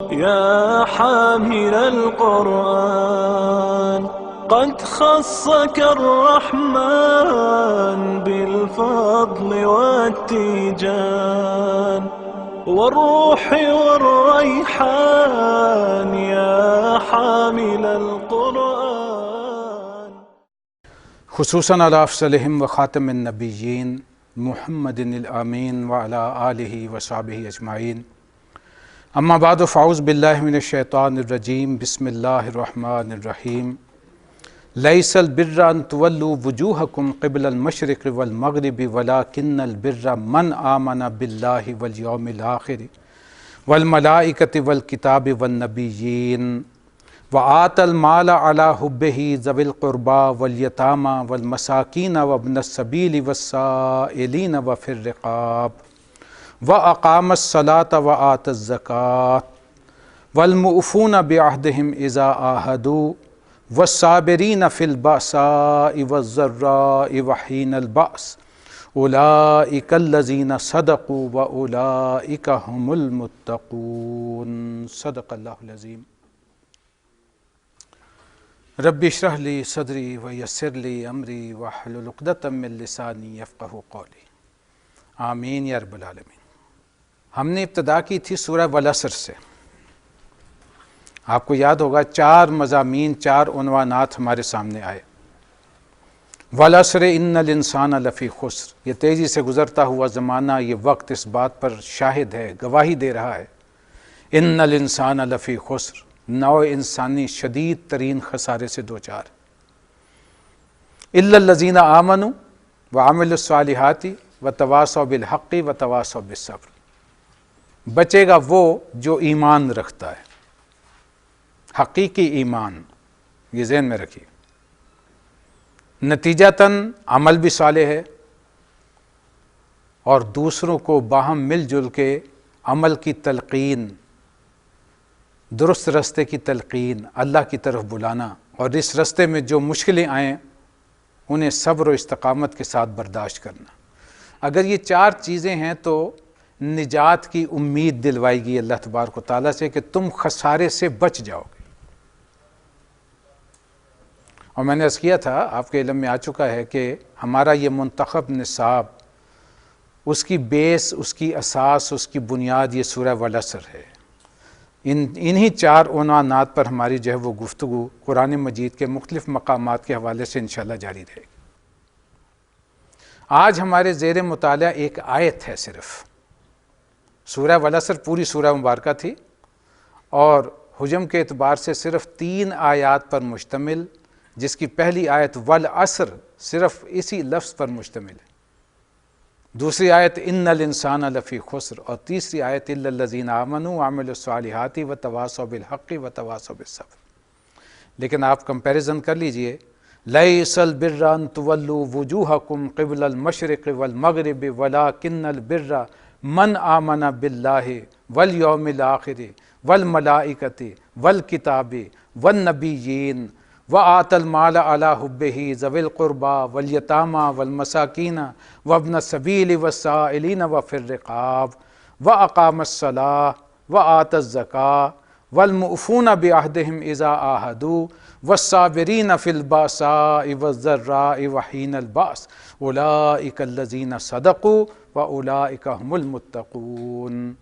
يا حامل القرآن قد خصك الرحمن بالفضل والتيجان والروح والريحان يا حامل القرآن. خصوصاً على أفضلهم وخاتم النبيين محمد الأمين وعلى آله وصحبه أجمعين. اما بعد فاعوذ باللہ من الشیطان الرجیم بسم اللہ الرحمن الرحیم. لیس البر ان تولوا وجوہکم قبل المشرق والمغرب ولکن البر من آمن باللہ والیوم الآخر والملائکۃ والکتاب والنبیین وآتى المال على حبه ذوي القربى واليتامى والمساکین وابن السبیل والسائلین وفي الرقاب وَأَقَامَ الصَّلَاةَ وَآتَى الزَّكَاةَ وَالْمُؤْفُونَ بِعَهْدِهِمْ إِذَا عَاهَدُوا وَالصَّابِرِينَ فِي الْبَأْسَاءِ وَالضَّرَّاءِ وَحِينَ الْبَأْسِ أُولَئِكَ الَّذِينَ صَدَقُوا وَأُولَئِكَ هُمُ الْمُتَّقُونَ. صدق اللہ العظیم. رب اشرح لي صدری ویسر لي امری واحلل عقدۃ من لسانی یفقہوا قولی. آمین یا رب العالمین. ہم نے ابتدا کی تھی سورہ والعصر سے. آپ کو یاد ہوگا 4 مضامین 4 عنوانات ہمارے سامنے آئے. والعصر ان الانسان لفی خسر، یہ تیزی سے گزرتا ہوا زمانہ، یہ وقت اس بات پر شاہد ہے، گواہی دے رہا ہے. ان الانسان لفی خسر، نوع انسانی شدید ترین خسارے سے دوچار. الا الذین آمنوا وعملوا الصالحات وتواصوا بالحق وتواصوا بالصبر. بچے گا وہ جو ایمان رکھتا ہے، حقیقی ایمان، یہ ذہن میں رکھیے. نتیجتاً عمل بھی صالح ہے اور دوسروں کو باہم مل جل کے عمل کی تلقین، درست رستے کی تلقین، اللہ کی طرف بلانا، اور اس رستے میں جو مشکلیں آئیں انہیں صبر و استقامت کے ساتھ برداشت کرنا. اگر یہ 4 چیزیں ہیں تو نجات کی امید دلوائے گی اللہ تبارک و تعالیٰ سے کہ تم خسارے سے بچ جاؤ گے. اور میں نے عرض کیا تھا، آپ کے علم میں آ چکا ہے کہ ہمارا یہ منتخب نصاب، اس کی بیس، اس کی اساس، اس کی بنیاد یہ سورہ والعصر ہے. انہی 4 عنوانات پر ہماری جو ہے وہ گفتگو قرآن مجید کے مختلف مقامات کے حوالے سے انشاءاللہ جاری رہے گی. آج ہمارے زیر مطالعہ ایک آیت ہے صرف. سورہ والعصر پوری سورہ مبارکہ تھی اور حجم کے اعتبار سے صرف 3 آیات پر مشتمل، جس کی پہلی آیت والعصر صرف اسی لفظ پر مشتمل ہے، دوسری آیت ان الانسان لفی خسر، اور تیسری آیت الا الذین آمنوا وعملوا الصالحات وتواصوا بالحق وتواصوا بالصبر. لیکن آپ کمپیریزن کر لیجئے. لیس البر ان تولوا وجوہکم قبل المشرق والمغرب ولکن البر من آمن باللہ والیوم الآخر والملائکۃ والکتاب والنبیین وآتى المال على حبه ذوي القربى واليتامى والمساکین وابن السبیل والسائلین وفی الرقاب وأقام الصلاة وآتى الزکاة والمؤفون بعهدهم إذا عاهدوا والصابرین فی البأساء والضراء وحین البأس أولئک الذین صدقوا وأولئک هم المتقون.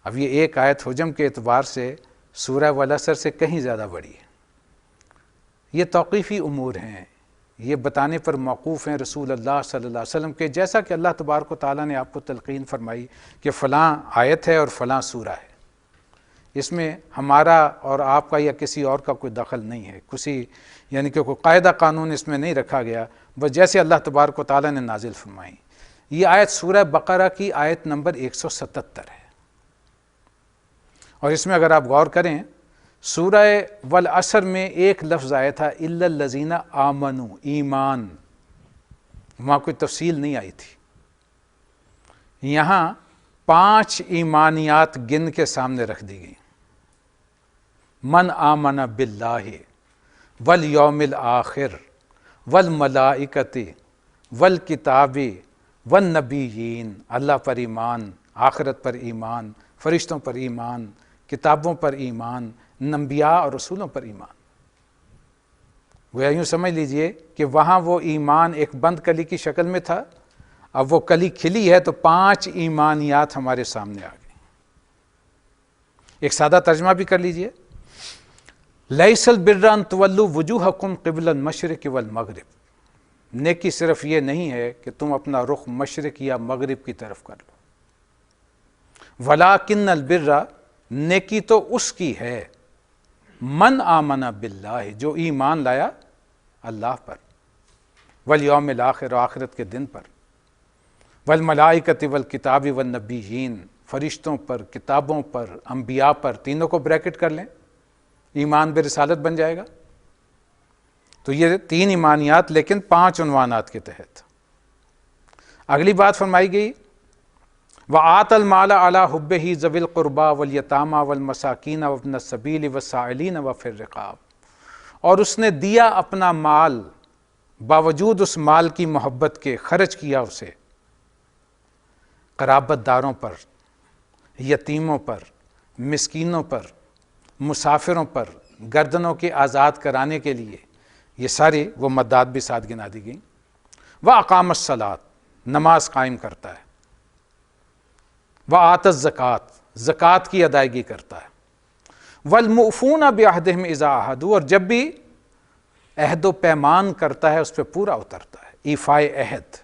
اب یہ ایک آیت حجم کے اعتبار سے سورہ والعصر سے کہیں زیادہ بڑی ہے. یہ توقیفی امور ہیں، یہ بتانے پر موقوف ہیں رسول اللہ صلی اللہ علیہ وسلم کے، جیسا کہ اللہ تبارک و تعالیٰ نے آپ کو تلقین فرمائی کہ فلاں آیت ہے اور فلاں سورہ ہے. اس میں ہمارا اور آپ کا یا کسی اور کا کوئی دخل نہیں ہے، یعنی کہ کوئی قاعدہ قانون اس میں نہیں رکھا گیا، بس جیسے اللہ تبارک و تعالیٰ نے نازل فرمائی. یہ آیت سورہ بقرہ کی آیت نمبر 177 ہے. اور اس میں اگر آپ غور کریں، سورہ والعصر میں ایک لفظ آیا تھا الا الذین آمنوا، ایمان، وہاں کوئی تفصیل نہیں آئی تھی. یہاں 5 ایمانیات گن کے سامنے رکھ دی گئی. من آمن باللہ والیوم الآخر والملائکۃ والکتاب والنبیین، اللہ پر ایمان، آخرت پر ایمان، فرشتوں پر ایمان، کتابوں پر ایمان، انبیاء اور رسولوں پر ایمان۔ گویا یوں سمجھ لیجئے کہ وہاں وہ ایمان ایک بند کلی کی شکل میں تھا، اب وہ کلی کھلی ہے تو 5 ایمانیات ہمارے سامنے آ گئی۔ ایک سادہ ترجمہ بھی کر لیجئے، لیس البر ان تولوا وجوہکم قبل المشرق والمغرب، نیکی صرف یہ نہیں ہے کہ تم اپنا رخ مشرق یا مغرب کی طرف کر لو، ولکن البر، نیکی تو اس کی ہے، من آمن باللہ، جو ایمان لایا اللہ پر، والیوم الاخر، آخرت کے دن پر، والملائکۃ والکتاب والنبیین، فرشتوں پر، کتابوں پر، انبیاء پر، تینوں کو بریکٹ کر لیں، ایمان برسالت بن جائے گا۔ تو یہ 3 ایمانیات لیکن 5 عنوانات کے تحت۔ اگلی بات فرمائی گئی وَآتَ الْمَالَ عَلَىٰ حُبِّهِ ذَوِي الْقُرْبَىٰ وَالْيَتَامَىٰ وَالْمَسَاكِينَ وَابْنَ السَّبِيلِ وَالسَّائِلِينَ وَفِي الرِّقَابِ، اور اس نے دیا اپنا مال، باوجود اس مال کی محبت کے خرچ کیا اسے قرابت داروں پر، یتیموں پر، مسکینوں پر، مسافروں پر، گردنوں کے آزاد کرانے کے لیے، یہ ساری وہ مدات بھی ساتھ گنا دی گئیں۔ وَأَقَامَ الصَّلَاةَ، نماز قائم کرتا ہے، وَآتَ الزَّکَاةَ، زکوٰۃ کی ادائیگی کرتا ہے، وَالْمُوفُونَ بِعَہْدِهِمْ إِذَا عَاهَدُوا، اور جب بھی عہد و پیمان کرتا ہے اس پہ پورا اترتا ہے، ایفائے عہد،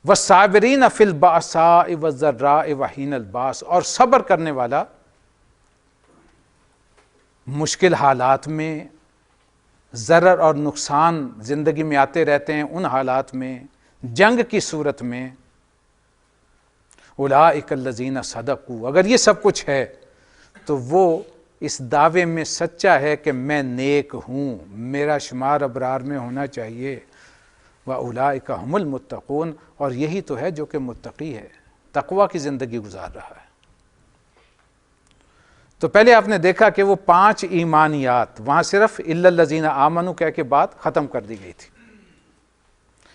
وَالصَّابِرِينَ فِي الْبَأْسَاءِ وَالضَّرَّاءِ وَحِینَ الْبَأْسِ، اور صبر کرنے والا مشکل حالات میں، ضرر اور نقصان زندگی میں آتے رہتے ہیں، ان حالات میں، جنگ کی صورت میں، اولئک الذین صدقوا، اگر یہ سب کچھ ہے تو وہ اس دعوے میں سچا ہے کہ میں نیک ہوں، میرا شمار ابرار میں ہونا چاہیے، وَأُولَئِکَ هُمُ الْمُتَّقُونَ، اور یہی تو ہے جو کہ متقی ہے، تقوی کی زندگی گزار رہا ہے۔ تو پہلے آپ نے دیکھا کہ وہ 5 ایمانیات، وہاں صرف اِلَّا الَّذِينَ آمَنُوا کہہ کے بات ختم کر دی گئی تھی،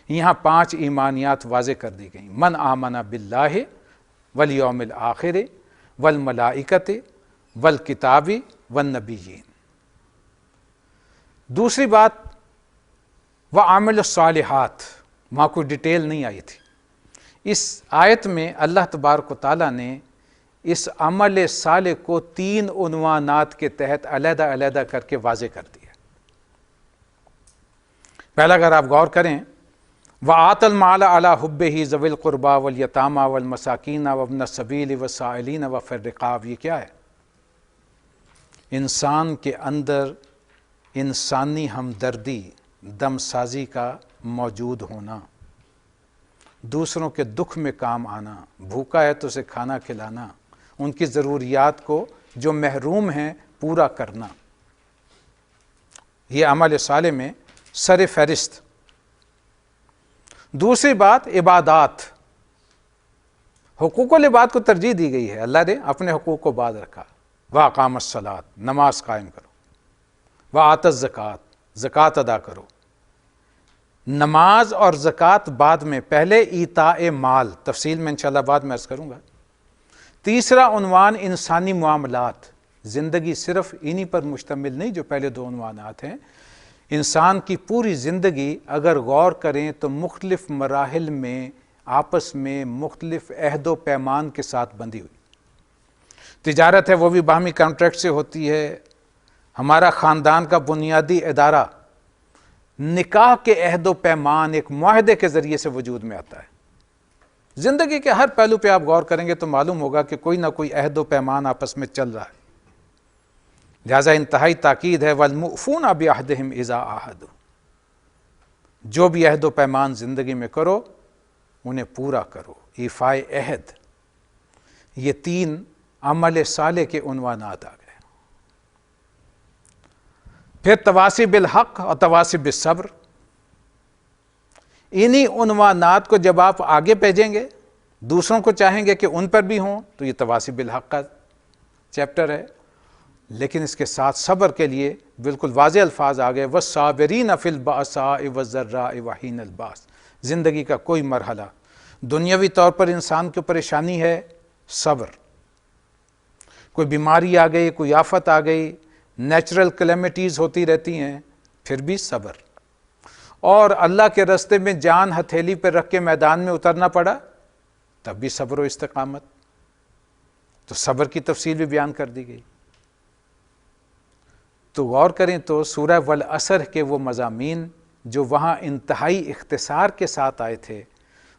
یہاں 5 ایمانیات واضح کر دی گئیں، من آمن باللہ والیوم الآخر والملائکۃ والکتاب والنبیین۔ دوسری بات وعمل الصالحات، وہاں کوئی ڈیٹیل نہیں آئی تھی، اس آیت میں اللہ تبارک و تعالیٰ نے اس عمل صالح کو 3 عنوانات کے تحت علیحدہ علیحدہ کر کے واضح کر دیا۔ پہلا اگر آپ غور کریں، وَآتَ الْمَالَ عَلَىٰ حُبِّهِ ذَوِي الْقُرْبَىٰ وَالْيَتَامَىٰ وَالْمَسَاكِينَ وَابْنَ السَّبِيلِ وَالسَّائِلِينَ وَفِي الرِّقَابِ، یہ کیا ہے؟ انسان کے اندر انسانی ہمدردی، دم سازی کا موجود ہونا، دوسروں کے دکھ میں کام آنا، بھوکا ہے تو اسے کھانا کھلانا، ان کی ضروریات کو جو محروم ہیں پورا کرنا، یہ عمل صالح میں سر فہرست۔ دوسری بات عبادات، حقوق العباد کو ترجیح دی گئی ہے، اللہ نے اپنے حقوق کو بعد رکھا، وَأَقَامَ الصَّلَاةَ، نماز قائم کرو، وَآتَ الزَّکَاةَ، زکوٰۃ ادا کرو۔ نماز اور زکوٰۃ بعد میں، پہلے ایتاء مال، تفصیل میں انشاءاللہ بعد میں عرض کروں گا۔ تیسرا عنوان انسانی معاملات، زندگی صرف انہی پر مشتمل نہیں جو پہلے 2 عنوانات ہیں، انسان کی پوری زندگی اگر غور کریں تو مختلف مراحل میں آپس میں مختلف عہد و پیمان کے ساتھ بندھی ہوئی۔ تجارت ہے وہ بھی باہمی کانٹریکٹ سے ہوتی ہے، ہمارا خاندان کا بنیادی ادارہ نکاح کے عہد و پیمان ایک معاہدے کے ذریعے سے وجود میں آتا ہے۔ زندگی کے ہر پہلو پہ آپ غور کریں گے تو معلوم ہوگا کہ کوئی نہ کوئی عہد و پیمان آپس میں چل رہا ہے، لہذا انتہائی تاکید ہے وَالْمُؤْفُونَ بِعَہْدِهِمْ إِذَا عَاهَدُوا، جو بھی عہد و پیمان زندگی میں کرو انہیں پورا کرو، ایفائے عہد۔ یہ 3 عمل صالح کے عنوانات آ گئے۔ پھر تواصی بالحق اور تواصی بالصبر، انہی عنوانات کو جب آپ آگے بھیجیں گے، دوسروں کو چاہیں گے کہ ان پر بھی ہوں، تو یہ تواصی بالحق کا چیپٹر ہے، لیکن اس کے ساتھ صبر کے لیے بالکل واضح الفاظ آ گئے، وَالصَّابِرِينَ فِي الْبَأْسَاءِ وَالضَّرَّاءِ وَحِینَ الْبَأْسِ۔ زندگی کا کوئی مرحلہ دنیاوی طور پر انسان کو پریشانی ہے، صبر، کوئی بیماری آ گئی، کوئی آفت آ گئی، نیچرل کلیمٹیز ہوتی رہتی ہیں، پھر بھی صبر، اور اللہ کے راستے میں جان ہتھیلی پہ رکھ کے میدان میں اترنا پڑا تب بھی صبر و استقامت. تو صبر کی تفصیل بھی بیان کر دی گئی. تو غور کریں تو سورہ والعصر کے وہ مضامین جو وہاں انتہائی اختصار کے ساتھ آئے تھے،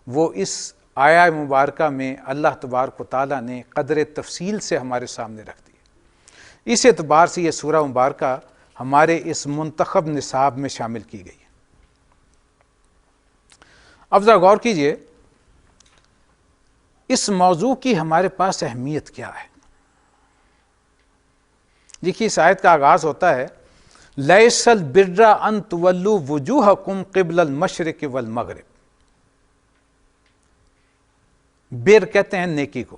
وہ اس آیہ مبارکہ میں اللہ تبارک و تعالیٰ نے قدر تفصیل سے ہمارے سامنے رکھ دی. اس اعتبار سے یہ سورہ مبارکہ ہمارے اس منتخب نصاب میں شامل کی گئی ہے. اب ذرا غور کیجئے اس موضوع کی ہمارے پاس اہمیت کیا ہے. دیکھیے اس آیت کا آغاز ہوتا ہے لیس البر ان تولوا وجوہکم قبل المشرق والمغرب. بر کہتے ہیں نیکی کو.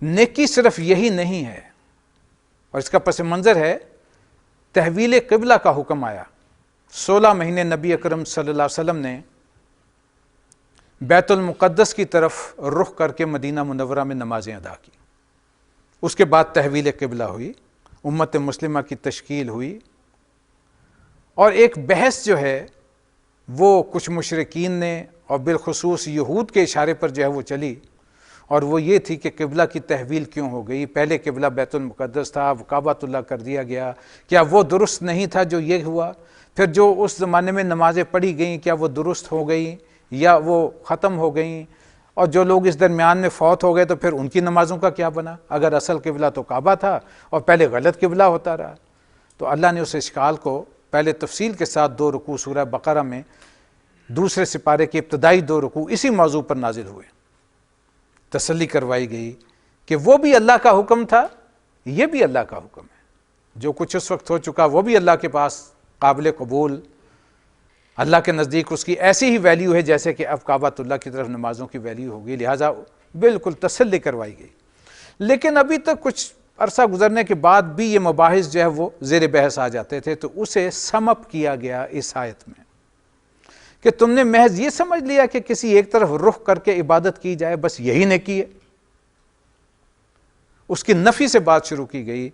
نیکی صرف یہی نہیں ہے، اور اس کا پس منظر ہے تحویل قبلہ کا حکم آیا. 16 مہینے نبی اکرم صلی اللہ علیہ وسلم نے بیت المقدس کی طرف رخ کر کے مدینہ منورہ میں نمازیں ادا کی. اس کے بعد تحویل قبلہ ہوئی، امت مسلمہ کی تشکیل ہوئی، اور ایک بحث جو ہے وہ کچھ مشرکین نے اور بالخصوص یہود کے اشارے پر جو ہے وہ چلی، اور وہ یہ تھی کہ قبلہ کی تحویل کیوں ہو گئی. پہلے قبلہ بیت المقدس تھا، وہ کعبۃ اللہ کر دیا گیا، کیا وہ درست نہیں تھا جو یہ ہوا؟ پھر جو اس زمانے میں نمازیں پڑھی گئیں کیا وہ درست ہو گئیں یا وہ ختم ہو گئیں؟ اور جو لوگ اس درمیان میں فوت ہو گئے تو پھر ان کی نمازوں کا کیا بنا، اگر اصل قبلہ تو کعبہ تھا اور پہلے غلط قبلہ ہوتا رہا؟ تو اللہ نے اس اشکال کو پہلے تفصیل کے ساتھ 2 رکوع سورہ بقرہ میں دوسرے سپارے کی ابتدائی 2 رکوع اسی موضوع پر نازل ہوئے. تسلی کروائی گئی کہ وہ بھی اللہ کا حکم تھا، یہ بھی اللہ کا حکم ہے. جو کچھ اس وقت ہو چکا وہ بھی اللہ کے پاس قابل قبول، اللہ کے نزدیک اس کی ایسی ہی ویلیو ہے جیسے کہ اب کعبۃ اللہ کی طرف نمازوں کی ویلیو ہوگی. لہٰذا بالکل تسلی کروائی گئی. لیکن ابھی تک کچھ عرصہ گزرنے کے بعد بھی یہ مباحث جو ہے وہ زیر بحث آ جاتے تھے، تو اسے سم اپ کیا گیا اس آیت میں کہ تم نے محض یہ سمجھ لیا کہ کسی ایک طرف رخ کر کے عبادت کی جائے بس یہی نیکی ہے. اس کی نفی سے بات شروع کی گئی.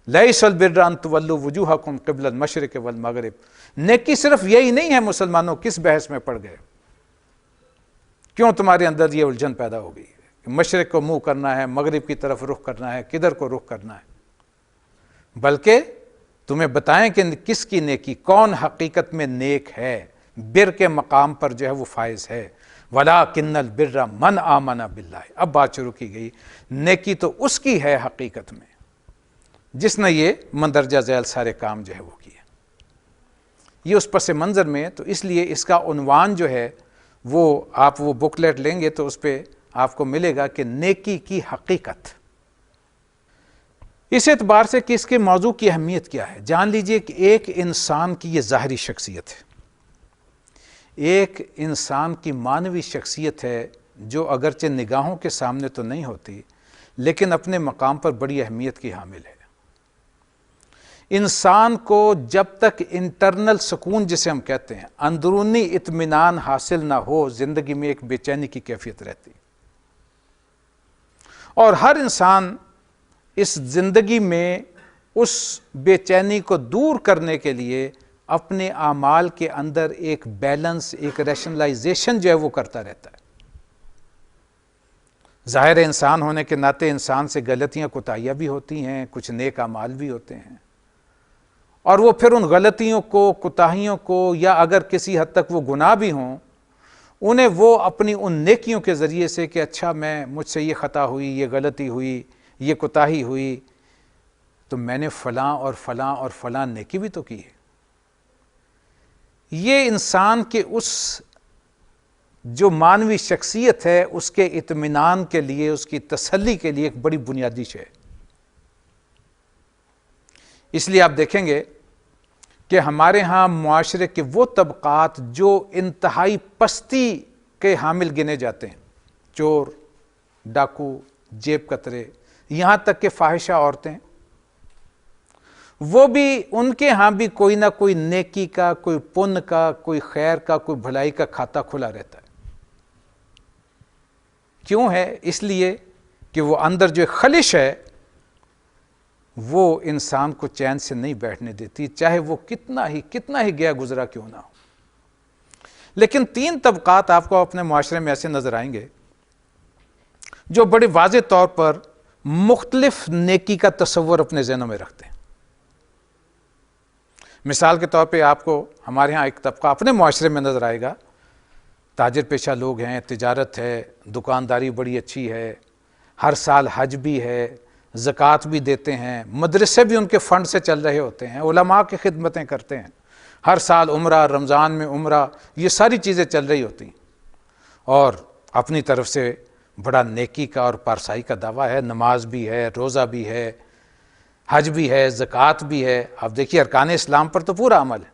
لیس البر ان تولوا وجوہکم قبل المشرق والمغرب. نیکی صرف یہی نہیں ہے. مسلمانوں کس بحث میں پڑ گئے؟ کیوں تمہارے اندر یہ الجھن پیدا ہو گئی کہ مشرق کو منہ کرنا ہے، مغرب کی طرف رخ کرنا ہے، کدھر کو رخ کرنا ہے؟ بلکہ تمہیں بتائیں کہ کس کی نیکی، کون حقیقت میں نیک ہے، بر کے مقام پر جو ہے وہ فائز ہے. وَلَٰكِنَّ الْبِرَّ مَنْ آمَنَ بِاللَّهِ. اب بات شروع کی گئی، نیکی تو اس کی ہے حقیقت میں جس نے یہ مندرجہ ذیل سارے کام جو ہے وہ کیے. یہ اس پس منظر میں، تو اس لیے اس کا عنوان جو ہے وہ آپ وہ بکلیٹ لیں گے تو اس پہ آپ کو ملے گا کہ نیکی کی حقیقت. اس اعتبار سے کہ اس کے موضوع کی اہمیت کیا ہے، جان لیجئے کہ ایک انسان کی یہ ظاہری شخصیت ہے، ایک انسان کی معنوی شخصیت ہے جو اگرچہ نگاہوں کے سامنے تو نہیں ہوتی لیکن اپنے مقام پر بڑی اہمیت کی حامل ہے. انسان کو جب تک انٹرنل سکون جسے ہم کہتے ہیں، اندرونی اطمینان حاصل نہ ہو، زندگی میں ایک بے چینی کی کیفیت رہتی. اور ہر انسان اس زندگی میں اس بے چینی کو دور کرنے کے لیے اپنے اعمال کے اندر ایک بیلنس، ایک ریشنلائزیشن جو ہے وہ کرتا رہتا ہے. ظاہر انسان ہونے کے ناطے انسان سے غلطیاں کوتاہیاں بھی ہوتی ہیں، کچھ نیک اعمال بھی ہوتے ہیں، اور وہ پھر ان غلطیوں کو، کوتاہیوں کو، یا اگر کسی حد تک وہ گناہ بھی ہوں، انہیں وہ اپنی ان نیکیوں کے ذریعے سے کہ اچھا مجھ سے یہ خطا ہوئی، یہ غلطی ہوئی، یہ کوتاہی ہوئی، تو میں نے فلاں اور فلاں اور فلاں نیکی بھی تو کی ہے. یہ انسان کے اس جو معنوی شخصیت ہے اس کے اطمینان کے لیے، اس کی تسلی کے لیے ایک بڑی بنیادی شے ہے. اس لیے آپ دیکھیں گے کہ ہمارے ہاں معاشرے کے وہ طبقات جو انتہائی پستی کے حامل گنے جاتے ہیں، چور، ڈاکو، جیب کترے، یہاں تک کہ فاحشہ عورتیں، وہ بھی ان کے ہاں بھی کوئی نہ کوئی نیکی کا، کوئی پن کا، کوئی خیر کا، کوئی بھلائی کا کھاتا کھلا رہتا ہے. کیوں ہے؟ اس لیے کہ وہ اندر جو خلش ہے وہ انسان کو چین سے نہیں بیٹھنے دیتی، چاہے وہ کتنا ہی گیا گزرا کیوں نہ ہو۔ لیکن 3 طبقات آپ کو اپنے معاشرے میں ایسے نظر آئیں گے جو بڑے واضح طور پر مختلف نیکی کا تصور اپنے ذہنوں میں رکھتے ہیں۔ مثال کے طور پہ آپ کو ہمارے ہاں ایک طبقہ اپنے معاشرے میں نظر آئے گا، تاجر پیشہ لوگ ہیں، تجارت ہے، دکانداری بڑی اچھی ہے، ہر سال حج بھی ہے، زکوٰۃ بھی دیتے ہیں، مدرسے بھی ان کے فنڈ سے چل رہے ہوتے ہیں، علماء کی خدمتیں کرتے ہیں، ہر سال عمرہ، رمضان میں عمرہ، یہ ساری چیزیں چل رہی ہوتی ہیں، اور اپنی طرف سے بڑا نیکی کا اور پارسائی کا دعویٰ ہے، نماز بھی ہے، روزہ بھی ہے، حج بھی ہے، زکوٰۃ بھی ہے۔ اب دیکھیے ارکان اسلام پر تو پورا عمل ہے،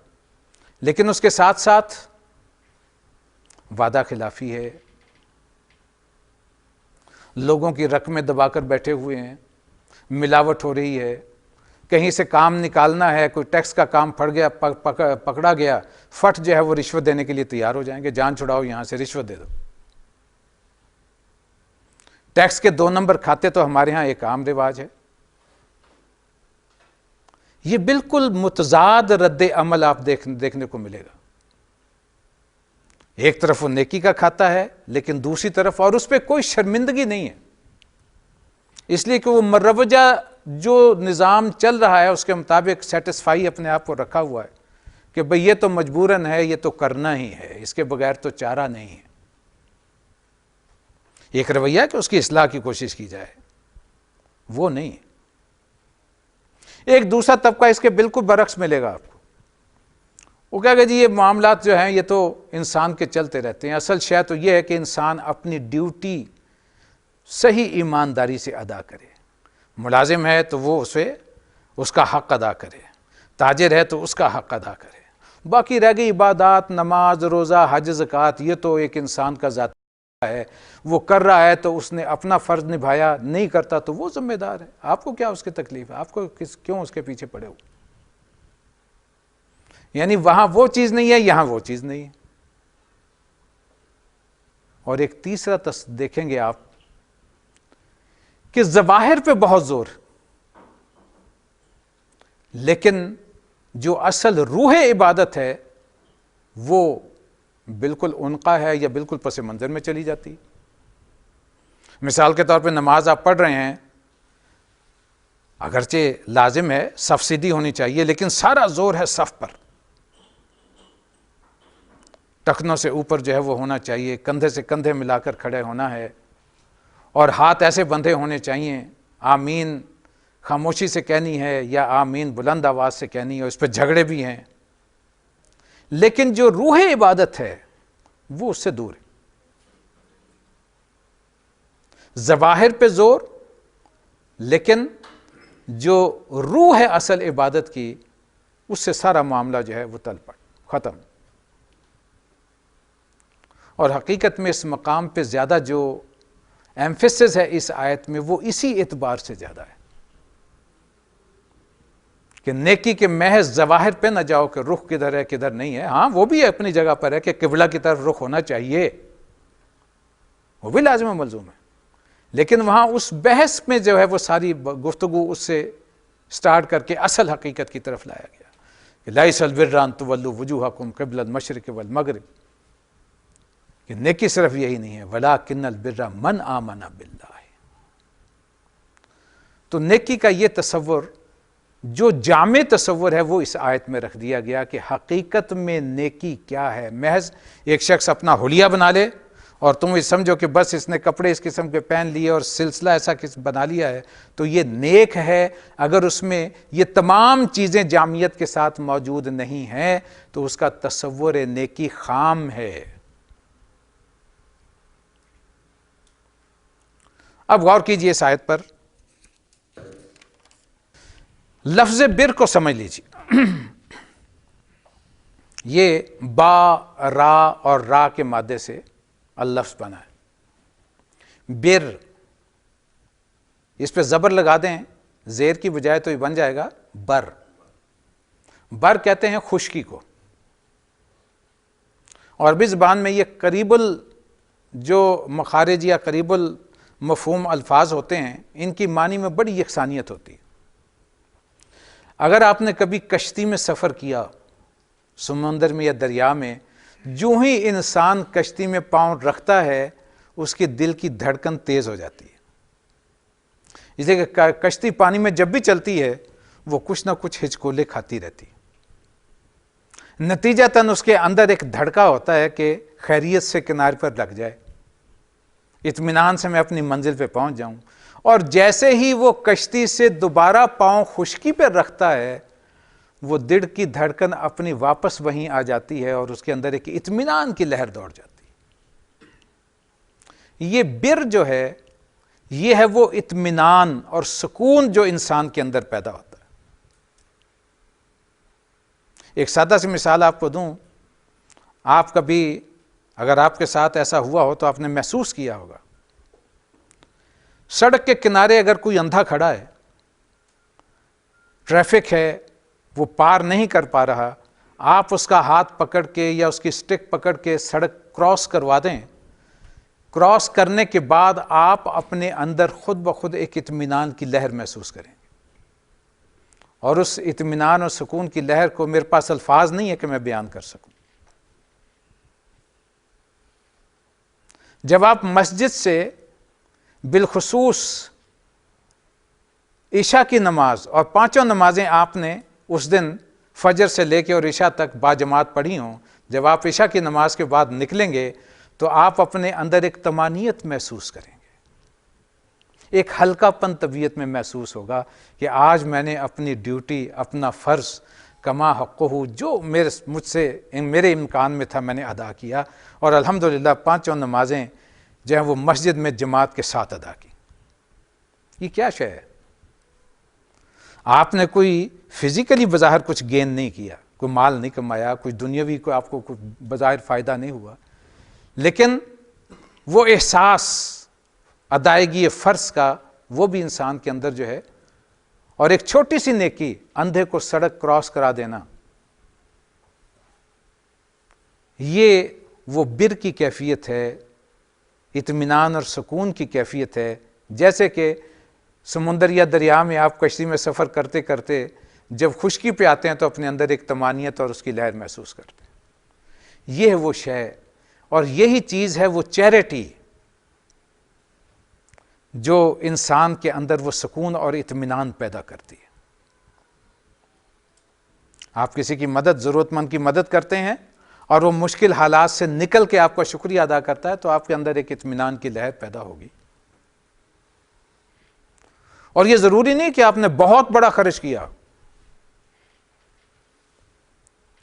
لیکن اس کے ساتھ ساتھ وعدہ خلافی ہے، لوگوں کی رقمیں دبا کر بیٹھے ہوئے ہیں، ملاوٹ ہو رہی ہے، کہیں سے کام نکالنا ہے، کوئی ٹیکس کا کام پھڑ گیا، پکڑا گیا، فٹ جو ہے وہ رشوت دینے کے لیے تیار ہو جائیں گے، جان چھڑاؤ یہاں سے، رشوت دے دو۔ ٹیکس کے 2 نمبر کھاتے تو ہمارے ہاں ایک عام رواج ہے۔ یہ بالکل متضاد رد عمل آپ دیکھنے کو ملے گا۔ ایک طرف وہ نیکی کا کھاتا ہے، لیکن دوسری طرف اور اس پہ کوئی شرمندگی نہیں ہے، اس لیے کہ وہ مروجہ جو نظام چل رہا ہے اس کے مطابق سیٹسفائی اپنے آپ کو رکھا ہوا ہے کہ بھئی یہ تو مجبوراً ہے، یہ تو کرنا ہی ہے، اس کے بغیر تو چارہ نہیں ہے۔ ایک رویہ کہ اس کی اصلاح کی کوشش کی جائے، وہ نہیں ہے۔ ایک دوسرا طبقہ اس کے بالکل برعکس ملے گا آپ کو، وہ کہے گا جی یہ معاملات جو ہیں یہ تو انسان کے چلتے رہتے ہیں، اصل شے تو یہ ہے کہ انسان اپنی ڈیوٹی صحیح ایمانداری سے ادا کرے، ملازم ہے تو وہ اس کا حق ادا کرے، تاجر ہے تو اس کا حق ادا کرے، باقی رہ گئی عبادات، نماز، روزہ، حج، زکوٰۃ، یہ تو ایک انسان کا ذاتی ہے، وہ کر رہا ہے تو اس نے اپنا فرض نبھایا، نہیں کرتا تو وہ ذمہ دار ہے، آپ کو کیا اس کی تکلیف ہے، آپ کو کیوں اس کے پیچھے پڑے ہو؟ یعنی وہاں وہ چیز نہیں ہے، یہاں وہ چیز نہیں ہے۔ اور ایک تیسرا دیکھیں گے آپ کہ ظواہر پہ بہت زور، لیکن جو اصل روح عبادت ہے وہ بالکل عنقا ہے یا بالکل پس منظر میں چلی جاتی۔ مثال کے طور پہ نماز آپ پڑھ رہے ہیں، اگرچہ لازم ہے، صف سیدھی ہونی چاہیے، لیکن سارا زور ہے صف پر، ٹخنوں سے اوپر جو ہے وہ ہونا چاہیے، کندھے سے کندھے ملا کر کھڑے ہونا ہے، اور ہاتھ ایسے بندھے ہونے چاہیے، آمین خاموشی سے کہنی ہے یا آمین بلند آواز سے کہنی ہے، اس پہ جھگڑے بھی ہیں، لیکن جو روح عبادت ہے وہ اس سے دور ہے۔ ظواہر پہ زور، لیکن جو روح ہے اصل عبادت کی، اس سے سارا معاملہ جو ہے وہ تل پڑ ختم۔ اور حقیقت میں اس مقام پہ زیادہ جو ایمفیسس ہے اس آیت میں وہ اسی اعتبار سے زیادہ ہے کہ نیکی کے محض ظواہر پہ نہ جاؤ کہ رخ کدھر ہے کدھر نہیں ہے، ہاں وہ بھی اپنی جگہ پر ہے کہ قبلہ کی طرف رخ ہونا چاہیے، وہ بھی لازم و ملزوم ہے، لیکن وہاں اس بحث میں جو ہے وہ ساری گفتگو اس سے سٹارٹ کر کے اصل حقیقت کی طرف لایا گیا کہ لیس البر ان تولوا وجوہکم قبل المشرق والمغرب، کہ نیکی صرف یہی نہیں ہے، ولکن البر من آمن باللہ۔ تو نیکی کا یہ تصور جو جامع تصور ہے وہ اس آیت میں رکھ دیا گیا کہ حقیقت میں نیکی کیا ہے۔ محض ایک شخص اپنا حلیہ بنا لے اور تم یہ سمجھو کہ بس اس نے کپڑے اس قسم کے پہن لیے اور سلسلہ ایسا بنا لیا ہے تو یہ نیک ہے، اگر اس میں یہ تمام چیزیں جامعیت کے ساتھ موجود نہیں ہیں تو اس کا تصور نیکی خام ہے۔ اب غور کیجئے اس آیت پر، لفظ بر کو سمجھ لیجیے، یہ با، را اور را کے مادے سے اللفظ بنا ہے۔ بر، اس پہ زبر لگا دیں زیر کی بجائے تو یہ بن جائے گا بر۔ بر کہتے ہیں خشکی کو، اور بھی زبان میں یہ قریب جو مخارج یا قریب المفہوم الفاظ ہوتے ہیں ان کی معنی میں بڑی یکسانیت ہوتی ہے۔ اگر آپ نے کبھی کشتی میں سفر کیا، سمندر میں یا دریا میں، جو ہی انسان کشتی میں پاؤں رکھتا ہے اس کے دل کی دھڑکن تیز ہو جاتی ہے، اس لیے کہ کشتی پانی میں جب بھی چلتی ہے وہ کچھ نہ کچھ ہچکولے کھاتی رہتی ہے، نتیجتاً اس کے اندر ایک دھڑکا ہوتا ہے کہ خیریت سے کنارے پر لگ جائے، اطمینان سے میں اپنی منزل پہ پہنچ جاؤں۔ اور جیسے ہی وہ کشتی سے دوبارہ پاؤں خشکی پہ رکھتا ہے وہ دل کی دھڑکن اپنی واپس وہیں آ جاتی ہے اور اس کے اندر ایک اطمینان کی لہر دوڑ جاتی ہے۔ یہ بر جو ہے یہ ہے وہ اطمینان اور سکون جو انسان کے اندر پیدا ہوتا ہے۔ ایک سادہ سی مثال آپ کو دوں، آپ کبھی اگر آپ کے ساتھ ایسا ہوا ہو تو آپ نے محسوس کیا ہوگا، سڑک کے کنارے اگر کوئی اندھا کھڑا ہے، ٹریفک ہے، وہ پار نہیں کر پا رہا، آپ اس کا ہاتھ پکڑ کے یا اس کی سٹک پکڑ کے سڑک کراس کروا دیں، کراس کرنے کے بعد آپ اپنے اندر خود بخود ایک اطمینان کی لہر محسوس کریں، اور اس اطمینان اور سکون کی لہر کو میرے پاس الفاظ نہیں ہے کہ میں بیان کر سکوں۔ جب آپ مسجد سے بالخصوص عشاء کی نماز اور 5 نمازیں آپ نے اس دن فجر سے لے کے اور عشاء تک باجماعت پڑھی ہوں، جب آپ عشاء کی نماز کے بعد نکلیں گے تو آپ اپنے اندر ایک طمانینت محسوس کریں گے، ایک ہلکا پن طبیعت میں محسوس ہوگا کہ آج میں نے اپنی ڈیوٹی، اپنا فرض کما حقہ جو میرے امکان میں تھا میں نے ادا کیا، اور الحمدللہ 5 نمازیں جو ہیں وہ مسجد میں جماعت کے ساتھ ادا کی۔ یہ کیا شے ہے؟ آپ نے کوئی فزیکلی بظاہر کچھ گین نہیں کیا، کوئی مال نہیں کمایا، کوئی دنیاوی کوئی آپ کو کوئی بظاہر فائدہ نہیں ہوا، لیکن وہ احساس ادائیگی فرض کا وہ بھی انسان کے اندر جو ہے، اور ایک چھوٹی سی نیکی، اندھے کو سڑک کراس کرا دینا، یہ وہ بر کی کیفیت ہے، اطمینان اور سکون کی کیفیت ہے۔ جیسے کہ سمندر یا دریا میں آپ کشتی میں سفر کرتے کرتے جب خشکی پہ آتے ہیں تو اپنے اندر ایک طمانینت اور اس کی لہر محسوس کرتے ہیں، یہ ہے وہ شے، اور یہی چیز ہے وہ چیریٹی جو انسان کے اندر وہ سکون اور اطمینان پیدا کرتی ہے۔ آپ کسی کی مدد، ضرورت مند کی مدد کرتے ہیں اور وہ مشکل حالات سے نکل کے آپ کا شکریہ ادا کرتا ہے تو آپ کے اندر ایک اطمینان کی لہر پیدا ہوگی۔ اور یہ ضروری نہیں کہ آپ نے بہت بڑا خرچ کیا،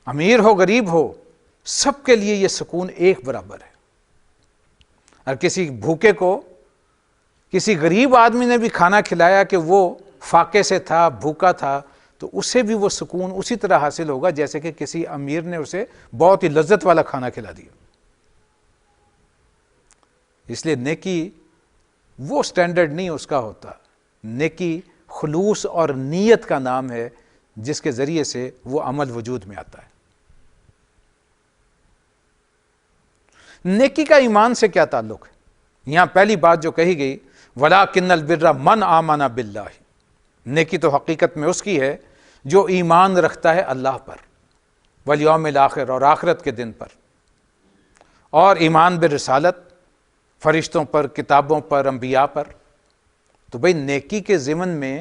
امیر ہو غریب ہو سب کے لیے یہ سکون ایک برابر ہے۔ اور کسی بھوکے کو کسی غریب آدمی نے بھی کھانا کھلایا کہ وہ فاقے سے تھا، بھوکا تھا، تو اسے بھی وہ سکون اسی طرح حاصل ہوگا جیسے کہ کسی امیر نے اسے بہت ہی لذت والا کھانا کھلا دیا۔ اس لیے نیکی وہ سٹینڈرڈ نہیں اس کا ہوتا، نیکی خلوص اور نیت کا نام ہے جس کے ذریعے سے وہ عمل وجود میں آتا ہے۔ نیکی کا ایمان سے کیا تعلق ہے؟ یہاں پہلی بات جو کہی گئی وَلَٰكِنَّ الْبِرَّ مَنْ آمَنَ بِاللَّهِ، نیکی تو حقیقت میں اس کی ہے جو ایمان رکھتا ہے اللہ پر، والیوم الآخر، اور آخرت کے دن پر، اور ایمان بالرسالت، فرشتوں پر، کتابوں پر، انبیاء پر۔ تو بھئی نیکی کے ضمن میں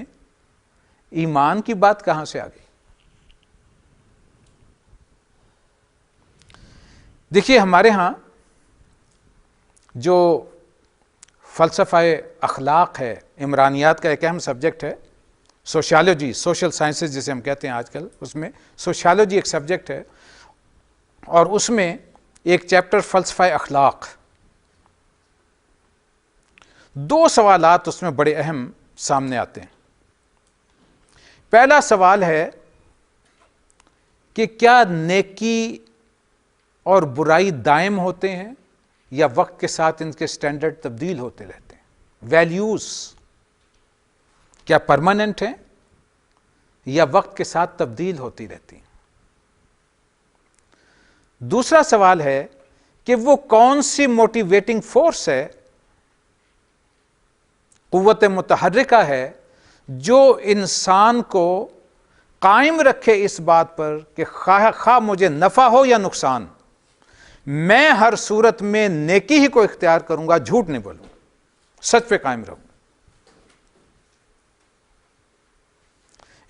ایمان کی بات کہاں سے آ گئی؟ دیکھیے ہمارے ہاں جو فلسفہ اخلاق ہے، عمرانیات کا ایک اہم سبجیکٹ ہے، سوشیالوجی، سوشل سائنسز جسے ہم کہتے ہیں آج کل، اس میں سوشیالوجی ایک سبجیکٹ ہے، اور اس میں ایک چیپٹر فلسفہ اخلاق۔ 2 سوالات اس میں بڑے اہم سامنے آتے ہیں۔ پہلا سوال ہے کہ کیا نیکی اور برائی دائم ہوتے ہیں یا وقت کے ساتھ ان کے سٹینڈرڈ تبدیل ہوتے رہتے ہیں؟ ویلیوز کیا پرماننٹ ہیں یا وقت کے ساتھ تبدیل ہوتی رہتی ہیں؟ دوسرا سوال ہے کہ وہ کون سی موٹیویٹنگ فورس ہے، قوت متحرکہ ہے جو انسان کو قائم رکھے اس بات پر کہ خواہ مجھے نفع ہو یا نقصان، میں ہر صورت میں نیکی ہی کو اختیار کروں گا، جھوٹ نہیں بولوں، سچ پہ قائم رہوں۔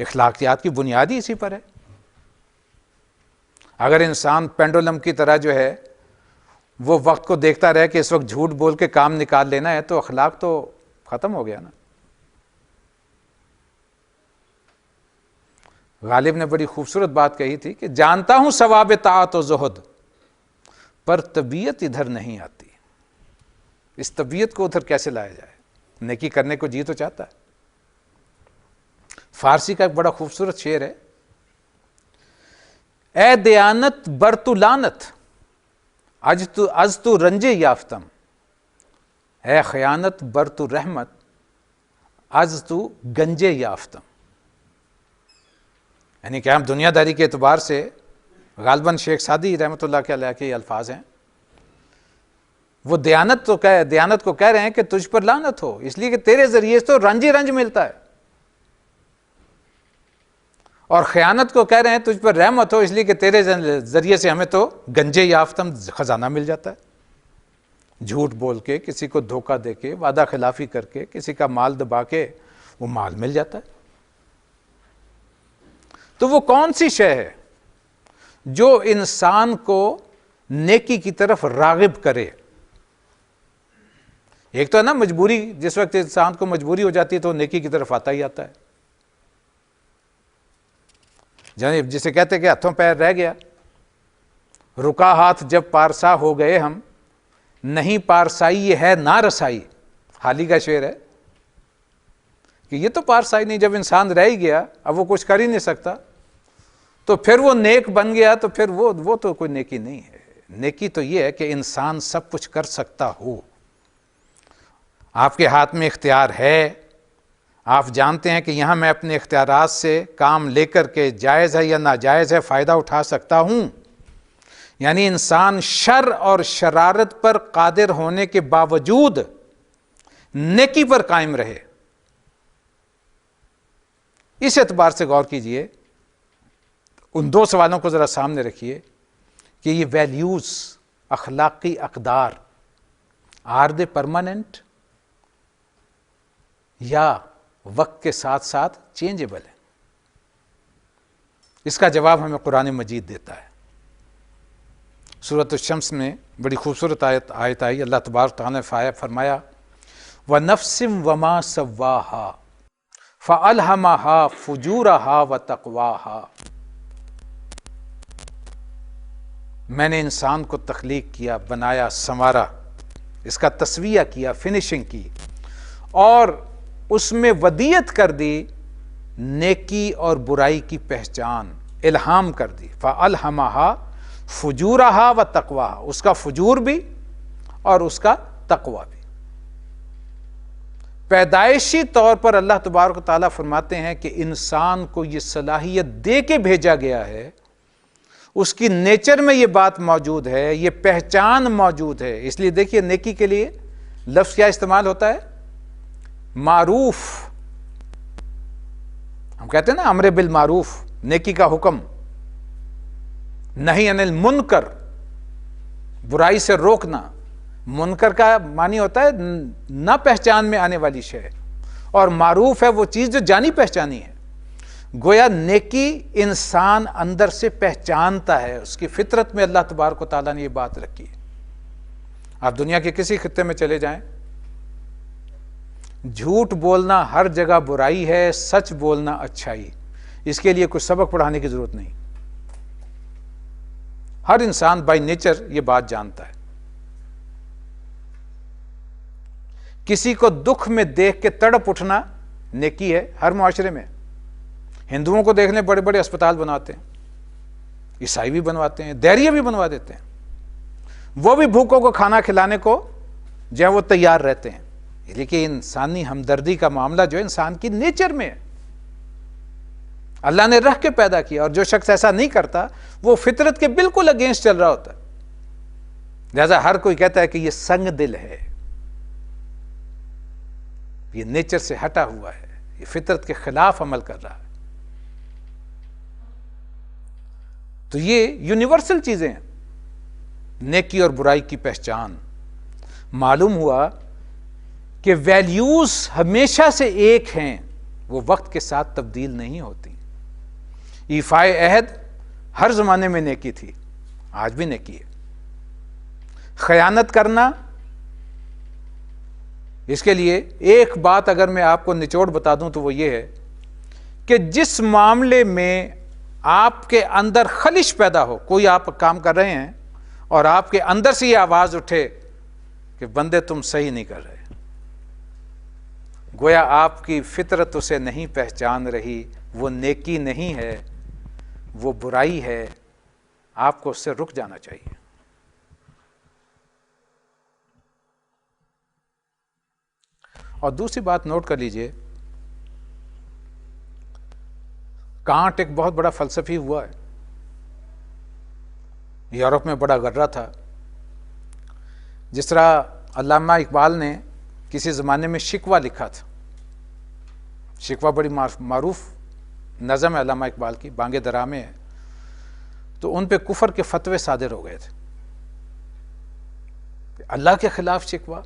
اخلاقیات کی بنیاد ہی اسی پر ہے۔ اگر انسان پینڈولم کی طرح جو ہے وہ وقت کو دیکھتا رہے کہ اس وقت جھوٹ بول کے کام نکال لینا ہے، تو اخلاق تو ختم ہو گیا نا۔ غالب نے بڑی خوبصورت بات کہی تھی کہ جانتا ہوں ثواب طاعت و زہد، پر طبیعت ادھر نہیں آتی۔ اس طبیعت کو ادھر کیسے لایا جائے؟ نیکی کرنے کو جی تو چاہتا ہے۔ فارسی کا ایک بڑا خوبصورت شعر ہے، اے دیانت بر تو لانت از تو رنج یافتم، اے خیانت بر تو رحمت از تو گنج یافتم۔ یعنی کہ ہم دنیا داری کے اعتبار سے غالباً شیخ سعدی رحمۃ اللہ علیہ کے الفاظ ہیں، وہ دیانت کو کہہ رہے ہیں کہ تجھ پر لعنت ہو، اس لیے کہ تیرے ذریعے سے تو رنج ہی رنج ملتا ہے، اور خیانت کو کہہ رہے ہیں تجھ پر رحمت ہو، اس لیے کہ تیرے ذریعے سے ہمیں تو گنج یافتم، خزانہ مل جاتا ہے۔ جھوٹ بول کے، کسی کو دھوکہ دے کے، وعدہ خلافی کر کے، کسی کا مال دبا کے وہ مال مل جاتا ہے۔ تو وہ کون سی شے ہے جو انسان کو نیکی کی طرف راغب کرے؟ ایک تو ہے نا مجبوری، جس وقت انسان کو مجبوری ہو جاتی ہے تو نیکی کی طرف آتا ہی آتا ہے، جسے کہتے کہ ہاتھوں پیر رہ گیا، رکا ہاتھ جب پارسا ہو گئے ہم، نہیں پارسائی یہ ہے نہ رسائی، حالی کا شعر ہے کہ یہ تو پارسائی نہیں، جب انسان رہ ہی گیا اب وہ کچھ کر ہی نہیں سکتا، تو پھر وہ نیک بن گیا تو پھر وہ تو کوئی نیکی نہیں ہے۔ نیکی تو یہ ہے کہ انسان سب کچھ کر سکتا ہو، آپ کے ہاتھ میں اختیار ہے، آپ جانتے ہیں کہ یہاں میں اپنے اختیارات سے کام لے کر کے جائز ہے یا ناجائز ہے فائدہ اٹھا سکتا ہوں۔ یعنی انسان شر اور شرارت پر قادر ہونے کے باوجود نیکی پر قائم رہے۔ اس اعتبار سے غور کیجئے، ان دو سوالوں کو ذرا سامنے رکھیے کہ یہ ویلیوز، اخلاقی اقدار، آر دے پرماننٹ یا وقت کے ساتھ ساتھ چینجیبل ہے؟ اس کا جواب ہمیں قرآن مجید دیتا ہے۔ سورۃ الشمس میں بڑی خوبصورت آیت آئی، اللہ تبارک تعالیٰ نے فرمایا وَنَفْسٍ وَمَا سَوَّاهَا فَأَلْهَمَهَا فُجُورَهَا وَتَقْوَاهَا۔ میں نے انسان کو تخلیق کیا، بنایا، سنوارا، اس کا تسویہ کیا، فنیشنگ کی، اور اس میں ودیت کر دی نیکی اور برائی کی پہچان، الہام کر دی۔ فَأَلْهَمَهَا فُجُورَهَا وَتَقْوَاهَا، اس کا فجور بھی اور اس کا تقوی بھی۔ پیدائشی طور پر اللہ تبارک و تعالیٰ فرماتے ہیں کہ انسان کو یہ صلاحیت دے کے بھیجا گیا ہے، اس کی نیچر میں یہ بات موجود ہے، یہ پہچان موجود ہے۔ اس لیے دیکھیے نیکی کے لیے لفظ کیا استعمال ہوتا ہے؟ معروف۔ ہم کہتے ہیں نا امر بالمعروف، نیکی کا حکم، نہی عن المنکر، برائی سے روکنا۔ منکر کا معنی ہوتا ہے نہ پہچان میں آنے والی شے، اور معروف ہے وہ چیز جو جانی پہچانی ہے۔ گویا نیکی انسان اندر سے پہچانتا ہے، اس کی فطرت میں اللہ تبارک و تعالیٰ نے یہ بات رکھی ہے۔ آپ دنیا کے کسی خطے میں چلے جائیں، جھوٹ بولنا ہر جگہ برائی ہے، سچ بولنا اچھائی۔ اس کے لیے کچھ سبق پڑھانے کی ضرورت نہیں، ہر انسان بائی نیچر یہ بات جانتا ہے۔ کسی کو دکھ میں دیکھ کے تڑپ اٹھنا نیکی ہے ہر معاشرے میں۔ ہندوؤں کو دیکھ لیں، بڑے بڑے اسپتال بنواتے ہیں، عیسائی بھی بنواتے ہیں، دیریے بھی بنوا دیتے ہیں، وہ بھی بھوکوں کو کھانا کھلانے کو جو ہے وہ تیار رہتے ہیں۔ لیکن انسانی ہمدردی کا معاملہ جو ہے انسان کی نیچر میں ہے، اللہ نے رکھ کے پیدا کیا، اور جو شخص ایسا نہیں کرتا وہ فطرت کے بالکل اگینسٹ چل رہا ہوتا ہے۔ لہذا ہر کوئی کہتا ہے کہ یہ سنگ دل ہے، یہ نیچر سے ہٹا ہوا ہے، یہ فطرت کے خلاف عمل کر رہا ہے۔ تو یہ یونیورسل چیزیں ہیں، نیکی اور برائی کی پہچان۔ معلوم ہوا کہ ویلیوز ہمیشہ سے ایک ہیں، وہ وقت کے ساتھ تبدیل نہیں ہوتی۔ ایفائے عہد ہر زمانے میں نیکی تھی، آج بھی نیکی ہے۔ خیانت کرنا، اس کے لیے ایک بات اگر میں آپ کو نچوڑ بتا دوں تو وہ یہ ہے کہ جس معاملے میں آپ کے اندر خلش پیدا ہو، کوئی آپ کام کر رہے ہیں اور آپ کے اندر سے یہ آواز اٹھے کہ بندے تم صحیح نہیں کر رہے، گویا آپ کی فطرت اسے نہیں پہچان رہی، وہ نیکی نہیں ہے، وہ برائی ہے، آپ کو اس سے رک جانا چاہیے۔ اور دوسری بات نوٹ کر لیجئے، کانٹ ایک بہت بڑا فلسفی ہوا ہے، یورپ میں بڑا غرہ تھا۔ جس طرح علامہ اقبال نے کسی زمانے میں شکوہ لکھا تھا، شکوہ بڑی معروف نظم ہے علامہ اقبال کی، بانگ درا میں ہے، تو ان پہ کفر کے فتوے صادر ہو گئے تھے۔ اللہ کے خلاف شکوہ،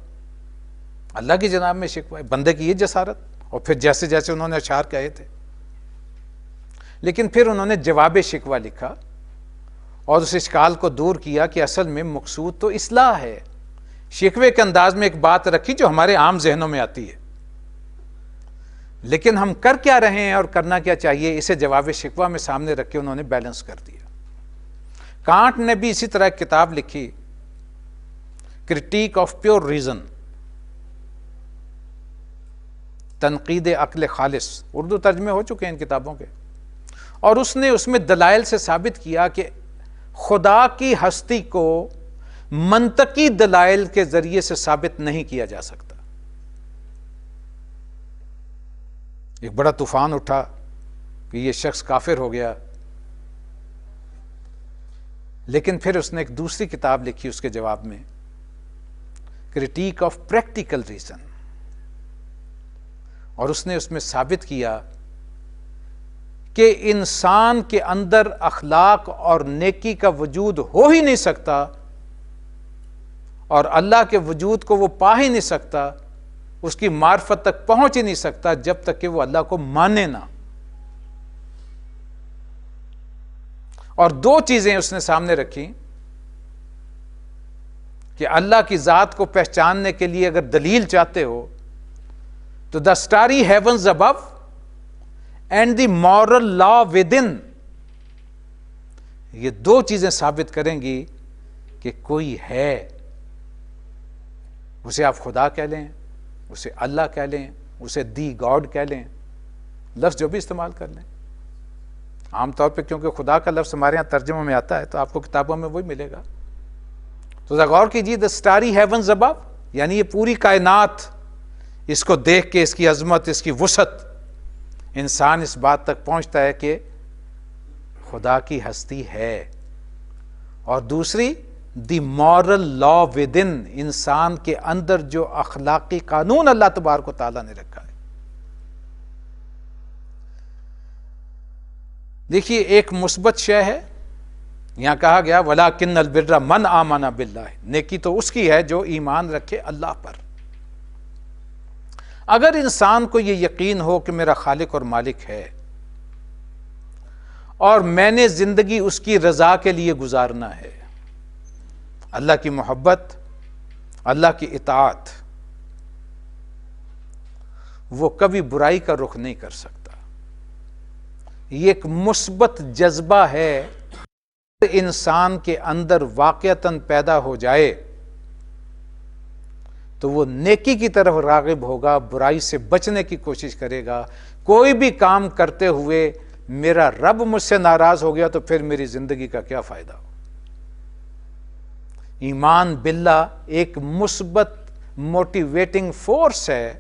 اللہ کی جناب میں شکوہ ہے، بندے کی یہ جسارت، اور پھر جیسے جیسے انہوں نے اشعار کہے تھے۔ لیکن پھر انہوں نے جواب شکوہ لکھا اور اس اشکال کو دور کیا کہ اصل میں مقصود تو اصلاح ہے۔ شکوے کے انداز میں ایک بات رکھی جو ہمارے عام ذہنوں میں آتی ہے، لیکن ہم کر کیا رہے ہیں اور کرنا کیا چاہیے، اسے جواب شکوہ میں سامنے رکھ کے انہوں نے بیلنس کر دیا۔ کانٹ نے بھی اسی طرح ایک کتاب لکھی، کرٹیک آف پیور ریزن، تنقید عقل خالص، اردو ترجمے ہو چکے ہیں ان کتابوں کے، اور اس نے اس میں دلائل سے ثابت کیا کہ خدا کی ہستی کو منطقی دلائل کے ذریعے سے ثابت نہیں کیا جا سکتا۔ ایک بڑا طوفان اٹھا کہ یہ شخص کافر ہو گیا، لیکن پھر اس نے ایک دوسری کتاب لکھی اس کے جواب میں، کرٹیک آف پریکٹیکل ریزن، اور اس نے اس میں ثابت کیا کہ انسان کے اندر اخلاق اور نیکی کا وجود ہو ہی نہیں سکتا، اور اللہ کے وجود کو وہ پا ہی نہیں سکتا، اس کی معرفت تک پہنچ ہی نہیں سکتا جب تک کہ وہ اللہ کو مانے نہ۔ اور دو چیزیں اس نے سامنے رکھی کہ اللہ کی ذات کو پہچاننے کے لیے اگر دلیل چاہتے ہو تو the starry heavens above and the moral law within, یہ دو چیزیں ثابت کریں گی کہ کوئی ہے، اسے آپ خدا کہہ لیں، اسے اللہ کہہ لیں، اسے دی گاڈ کہہ لیں، لفظ جو بھی استعمال کر لیں۔ عام طور پہ کیونکہ خدا کا لفظ ہمارے یہاں ترجمہ میں آتا ہے تو آپ کو کتابوں میں وہی ملے گا۔ تو ذرا غور کیجیے، دا اسٹاری ہیونز ابو، یعنی یہ پوری کائنات، اس کو دیکھ کے اس کی عظمت، اس کی وسعت، انسان اس بات تک پہنچتا ہے کہ خدا کی ہستی ہے۔ اور دوسری، دی مورل لا ود ان، انسان کے اندر جو اخلاقی قانون اللہ تبارک و تعالیٰ نے رکھا ہے۔ دیکھیے، ایک مثبت شے ہے، یہاں کہا گیا وَلَٰكِنَّ الْبِرَّ مَنْ آمَنَ بِاللَّهِ، نیکی تو اس کی ہے جو ایمان رکھے اللہ پر۔ اگر انسان کو یہ یقین ہو کہ میرا خالق اور مالک ہے اور میں نے زندگی اس کی رضا کے لیے گزارنا ہے، اللہ کی محبت، اللہ کی اطاعت، وہ کبھی برائی کا رخ نہیں کر سکتا۔ یہ ایک مثبت جذبہ ہے، انسان کے اندر واقعتاً پیدا ہو جائے تو وہ نیکی کی طرف راغب ہوگا، برائی سے بچنے کی کوشش کرے گا۔ کوئی بھی کام کرتے ہوئے میرا رب مجھ سے ناراض ہو گیا تو پھر میری زندگی کا کیا فائدہ ہو۔ ایمان باللہ ایک مثبت موٹیویٹنگ فورس ہے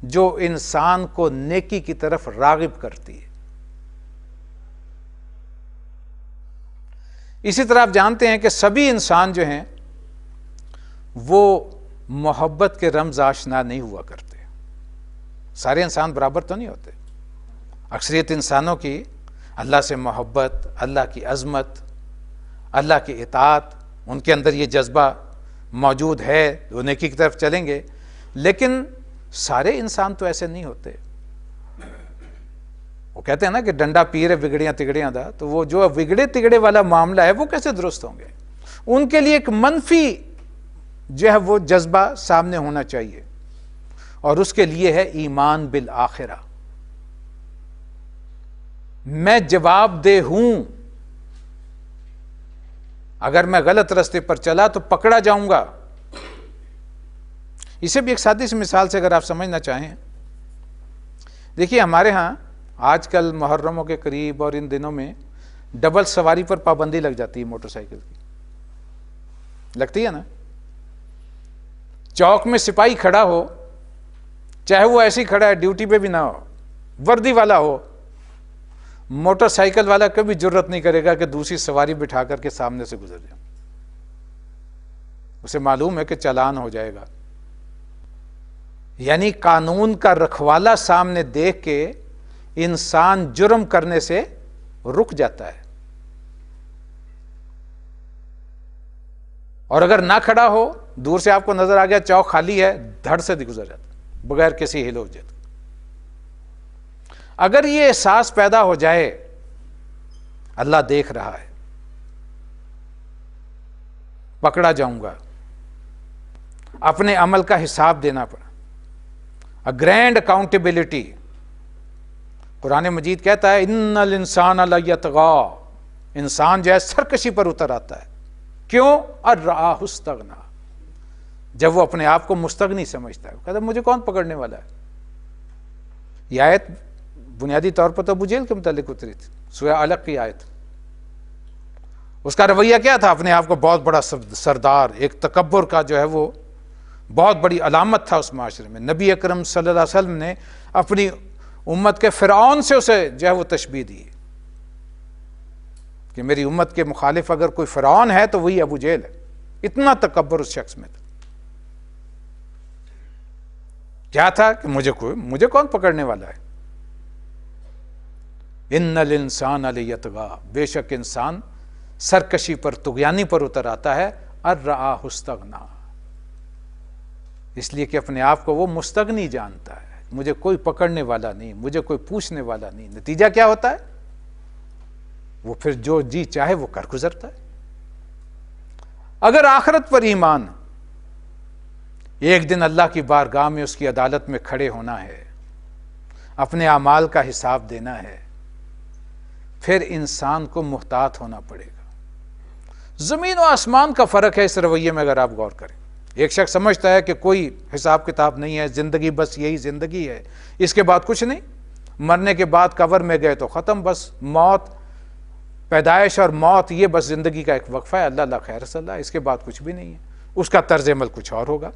جو انسان کو نیکی کی طرف راغب کرتی ہے۔ اسی طرح آپ جانتے ہیں کہ سبھی انسان جو ہیں وہ محبت کے رمز آشنا نہیں ہوا کرتے. سارے انسان برابر تو نہیں ہوتے. اکثریت انسانوں کی اللہ سے محبت، اللہ کی عظمت، اللہ کی اطاعت، ان کے اندر یہ جذبہ موجود ہے، وہ نیکی کی طرف چلیں گے. لیکن سارے انسان تو ایسے نہیں ہوتے. وہ کہتے ہیں نا کہ ڈنڈا پیر بگڑیاں تگڑیاں دا، تو وہ جو بگڑے تگڑے والا معاملہ ہے وہ کیسے درست ہوں گے؟ ان کے لیے ایک منفی جو ہے وہ جذبہ سامنے ہونا چاہیے، اور اس کے لیے ہے ایمان بالآخرہ. میں جواب دہ ہوں، اگر میں غلط راستے پر چلا تو پکڑا جاؤں گا. اسے بھی ایک سادی سی مثال سے اگر آپ سمجھنا چاہیں، دیکھیے ہمارے ہاں آج کل محرموں کے قریب اور ان دنوں میں ڈبل سواری پر پابندی لگ جاتی ہے موٹر سائیکل کی، لگتی ہے نا. چوک میں سپاہی کھڑا ہو، چاہے وہ ایسی کھڑا ہے ڈیوٹی پہ بھی نہ ہو، وردی والا ہو، موٹر سائیکل والا کبھی جرت نہیں کرے گا کہ دوسری سواری بٹھا کر کے سامنے سے گزر جائے. اسے معلوم ہے کہ چالان ہو جائے گا. یعنی قانون کا رکھوالا سامنے دیکھ کے انسان جرم کرنے سے رک جاتا ہے، اور اگر نہ کھڑا ہو، دور سے آپ کو نظر آ گیا چوک خالی ہے، دھڑ سے گزر جاتا ہے بغیر کسی ہل و جت. اگر یہ احساس پیدا ہو جائے اللہ دیکھ رہا ہے، پکڑا جاؤں گا، اپنے عمل کا حساب دینا پڑا، گرینڈ اکاؤنٹیبلٹی. قرآن مجید کہتا ہے ان الانسان لیطغی، انسان جو ہے سرکشی پر اتر آتا ہے. کیوں؟ ان رآہ استغنی، جب وہ اپنے آپ کو مستغنی سمجھتا ہے. کہتا ہے مجھے کون پکڑنے والا ہے. یہ آیت بنیادی طور پر تو ابو جہل کے متعلق اتری تھی، سورہ علق کی آیت. اس کا رویہ کیا تھا؟ اپنے آپ کو بہت بڑا سردار، ایک تکبر کا جو ہے وہ بہت بڑی علامت تھا اس معاشرے میں. نبی اکرم صلی اللہ علیہ وسلم نے اپنی امت کے فرعون سے اسے جو ہے وہ تشبیہ دی کہ میری امت کے مخالف اگر کوئی فرعون ہے تو وہی ابو جہل ہے. اتنا تکبر اس شخص میں تھا. کیا تھا کہ مجھے کون پکڑنے والا ہے. ان الانسان لیطغی، بے شک انسان سرکشی پر، طغیانی پر اتر آتا ہے. ان رآہ استغنی، اس لیے کہ اپنے آپ کو وہ مستغنی جانتا ہے، مجھے کوئی پکڑنے والا نہیں، مجھے کوئی پوچھنے والا نہیں. نتیجہ کیا ہوتا ہے؟ وہ پھر جو جی چاہے وہ کر گزرتا ہے. اگر آخرت پر ایمان، ایک دن اللہ کی بارگاہ میں اس کی عدالت میں کھڑے ہونا ہے، اپنے اعمال کا حساب دینا ہے، پھر انسان کو محتاط ہونا پڑے گا. زمین و آسمان کا فرق ہے اس رویے میں اگر آپ غور کریں. ایک شخص سمجھتا ہے کہ کوئی حساب کتاب نہیں ہے، زندگی بس یہی زندگی ہے، اس کے بعد کچھ نہیں، مرنے کے بعد قبر میں گئے تو ختم، بس موت، پیدائش اور موت یہ بس زندگی کا ایک وقفہ ہے، اللہ اللہ خیر صلی اللہ، اس کے بعد کچھ بھی نہیں ہے. اس کا طرز عمل کچھ اور ہوگا.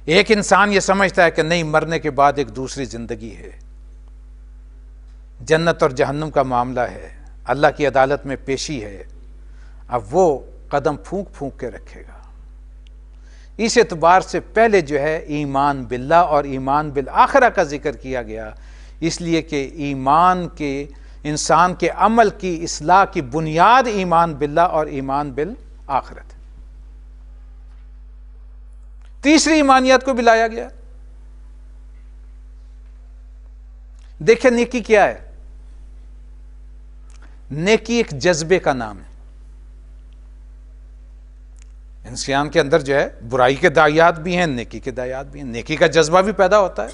ایک انسان یہ سمجھتا ہے کہ نہیں، مرنے کے بعد ایک دوسری زندگی ہے، جنت اور جہنم کا معاملہ ہے، اللہ کی عدالت میں پیشی ہے. اب وہ قدم پھونک پھونک کے رکھے گا. اس اعتبار سے پہلے جو ہے ایمان باللہ اور ایمان بالآخرہ کا ذکر کیا گیا، اس لیے کہ ایمان کے، انسان کے عمل کی اصلاح کی بنیاد ایمان باللہ اور ایمان بالآخرت. تیسری ایمانیات کو بھی لایا گیا. دیکھیں نیکی کیا ہے. نیکی ایک جذبے کا نام ہے. انسان کے اندر جو ہے برائی کے داعیات بھی ہیں، نیکی کے داعیات بھی ہیں. نیکی کا جذبہ بھی پیدا ہوتا ہے،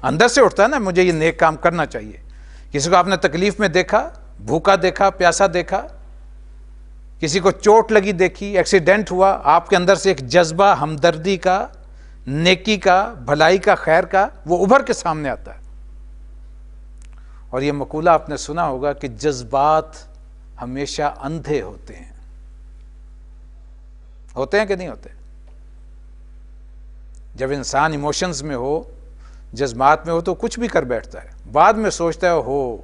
اندر سے اٹھتا ہے نا مجھے یہ نیک کام کرنا چاہیے. کسی کو آپ نے تکلیف میں دیکھا، بھوکا دیکھا، پیاسا دیکھا، کسی کو چوٹ لگی دیکھی، ایکسیڈنٹ ہوا، آپ کے اندر سے ایک جذبہ ہمدردی کا، نیکی کا، بھلائی کا، خیر کا وہ ابھر کے سامنے آتا ہے. اور یہ مقولہ آپ نے سنا ہوگا کہ جذبات ہمیشہ اندھے ہوتے ہیں. ہوتے ہیں کہ نہیں ہوتے؟ جب انسان ایموشنز میں ہو، جذبات میں ہو تو کچھ بھی کر بیٹھتا ہے، بعد میں سوچتا ہے ہو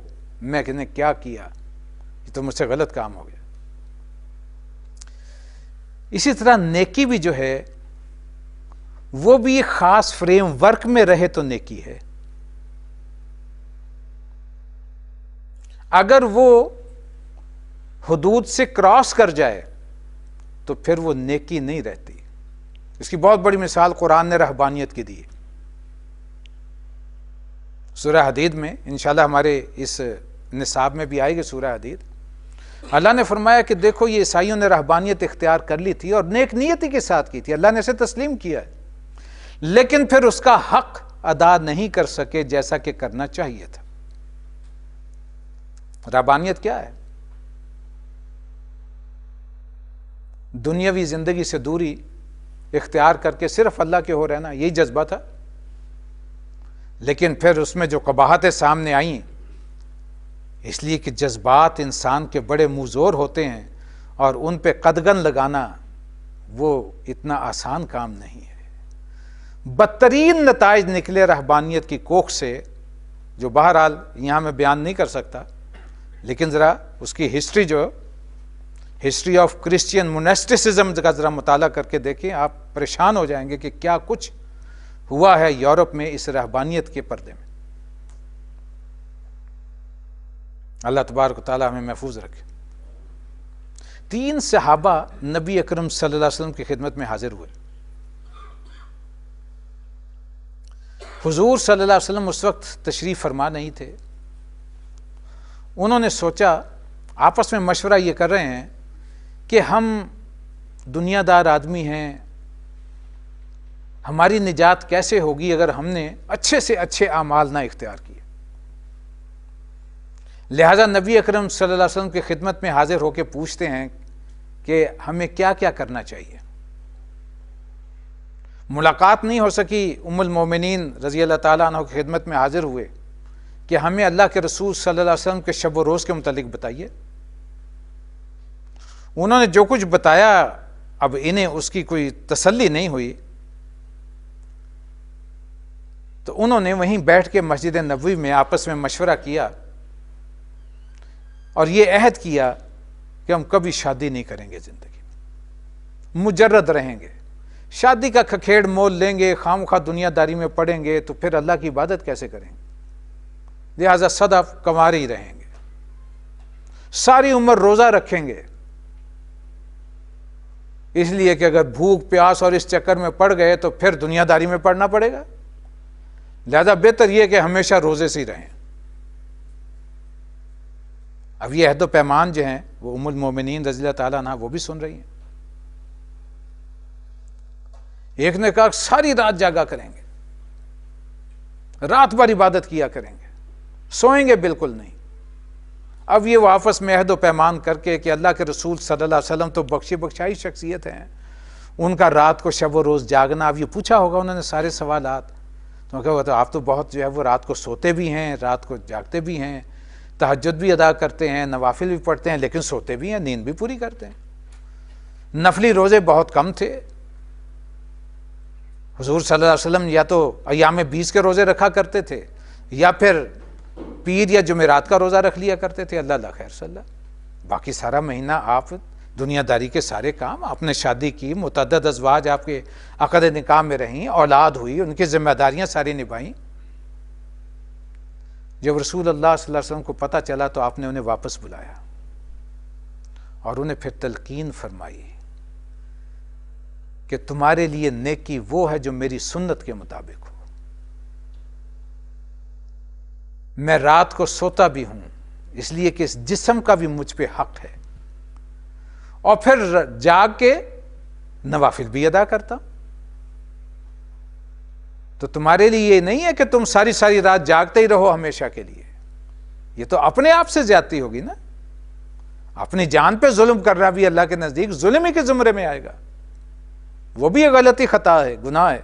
میں نے کیا کیا، یہ تو مجھ سے غلط کام ہو گیا. اسی طرح نیکی بھی جو ہے وہ بھی ایک خاص فریم ورک میں رہے تو نیکی ہے. اگر وہ حدود سے کراس کر جائے تو پھر وہ نیکی نہیں رہتی. اس کی بہت بڑی مثال قرآن نے رہبانیت کی دی ہے. سورہ حدید میں انشاءاللہ ہمارے اس نصاب میں بھی آئے گی سورہ حدید. اللہ نے فرمایا کہ دیکھو یہ عیسائیوں نے رہبانیت اختیار کر لی تھی اور نیک نیتی کے ساتھ کی تھی, اللہ نے اسے تسلیم کیا ہے, لیکن پھر اس کا حق ادا نہیں کر سکے جیسا کہ کرنا چاہیے تھا. رہبانیت کیا ہے؟ دنیاوی زندگی سے دوری اختیار کر کے صرف اللہ کے ہو رہنا, یہی جذبہ تھا. لیکن پھر اس میں جو قباحتیں سامنے آئیں, اس لیے کہ جذبات انسان کے بڑے موزور ہوتے ہیں اور ان پہ قدغن لگانا وہ اتنا آسان کام نہیں ہے. بدترین نتائج نکلے رہبانیت کی کوکھ سے, جو بہرحال یہاں میں بیان نہیں کر سکتا, لیکن ذرا اس کی ہسٹری جو ہسٹری آف کرسچین موناسٹسزم کا ذرا مطالعہ کر کے دیکھیں, آپ پریشان ہو جائیں گے کہ کیا کچھ ہوا ہے یورپ میں اس رہبانیت کے پردے میں. اللہ تبارک و تعالی ہمیں محفوظ رکھے. 3 صحابہ نبی اکرم صلی اللہ علیہ وسلم کی خدمت میں حاضر ہوئے. حضور صلی اللہ علیہ وسلم اس وقت تشریف فرما نہیں تھے. انہوں نے سوچا, آپس میں مشورہ یہ کر رہے ہیں کہ ہم دنیا دار آدمی ہیں, ہماری نجات کیسے ہوگی اگر ہم نے اچھے سے اچھے اعمال نہ اختیار کیے. لہذا نبی اکرم صلی اللہ علیہ وسلم کی خدمت میں حاضر ہو کے پوچھتے ہیں کہ ہمیں کیا کیا کرنا چاہیے. ملاقات نہیں ہو سکی, ام المومنین رضی اللہ تعالیٰ عنہ کی خدمت میں حاضر ہوئے کہ ہمیں اللہ کے رسول صلی اللہ علیہ وسلم کے شب و روز کے متعلق بتائیے. انہوں نے جو کچھ بتایا, اب انہیں اس کی کوئی تسلی نہیں ہوئی, تو انہوں نے وہیں بیٹھ کے مسجد نبوی میں آپس میں مشورہ کیا اور یہ عہد کیا کہ ہم کبھی شادی نہیں کریں گے زندگی میں, مجرد رہیں گے. شادی کا کھکھیڑ مول لیں گے, خام خواہ دنیا داری میں پڑیں گے تو پھر اللہ کی عبادت کیسے کریں گے. لہذا سدا کنوارے ہی رہیں گے, ساری عمر روزہ رکھیں گے, اس لیے کہ اگر بھوک پیاس اور اس چکر میں پڑ گئے تو پھر دنیا داری میں پڑنا پڑے گا. لہذا بہتر یہ کہ ہمیشہ روزے سے ہی رہیں. اب یہ عہد و پیمان جو ہیں وہ ام المومنین رضی اللہ تعالیٰ عنہ وہ بھی سن رہی ہیں. ایک نے کہا ساری رات جاگا کریں گے, رات بھر عبادت کیا کریں گے, سوئیں گے بالکل نہیں. اب یہ وہ آپس میں عہد و پیمان کر کے کہ اللہ کے رسول صلی اللہ علیہ وسلم تو بخشی بخشائی شخصیت ہیں, ان کا رات کو شب و روز جاگنا. اب یہ پوچھا ہوگا انہوں نے سارے سوالات, تو کہا تو آپ تو بہت جو ہے وہ رات کو سوتے بھی ہیں, رات کو جاگتے بھی ہیں, تہجد بھی ادا کرتے ہیں, نوافل بھی پڑھتے ہیں, لیکن سوتے بھی ہیں, نیند بھی پوری کرتے ہیں. نفلی روزے بہت کم تھے. حضور صلی اللہ علیہ وسلم یا تو ایام 20 کے روزے رکھا کرتے تھے یا پھر پیر یا جمعرات کا روزہ رکھ لیا کرتے تھے. اللہ خیر صلی اللہ. باقی سارا مہینہ آپ دنیا داری کے سارے کام, آپ نے شادی کی, متعدد ازواج آپ کے عقد نکاح میں رہیں, اولاد ہوئی, ان کی ذمہ داریاں ساری نبھائیں. جب رسول اللہ صلی اللہ علیہ وسلم کو پتہ چلا تو آپ نے انہیں واپس بلایا اور انہیں پھر تلقین فرمائی کہ تمہارے لیے نیکی وہ ہے جو میری سنت کے مطابق ہو. میں رات کو سوتا بھی ہوں اس لیے کہ اس جسم کا بھی مجھ پہ حق ہے, اور پھر جاگ کے نوافل بھی ادا کرتا ہوں. تو تمہارے لیے یہ نہیں ہے کہ تم ساری ساری رات جاگتے ہی رہو ہمیشہ کے لیے. یہ تو اپنے آپ سے زیادتی ہوگی نا. اپنی جان پہ ظلم کرنا بھی اللہ کے نزدیک ظلم ہی کے زمرے میں آئے گا. وہ بھی ایک غلطی, خطا ہے, گناہ ہے.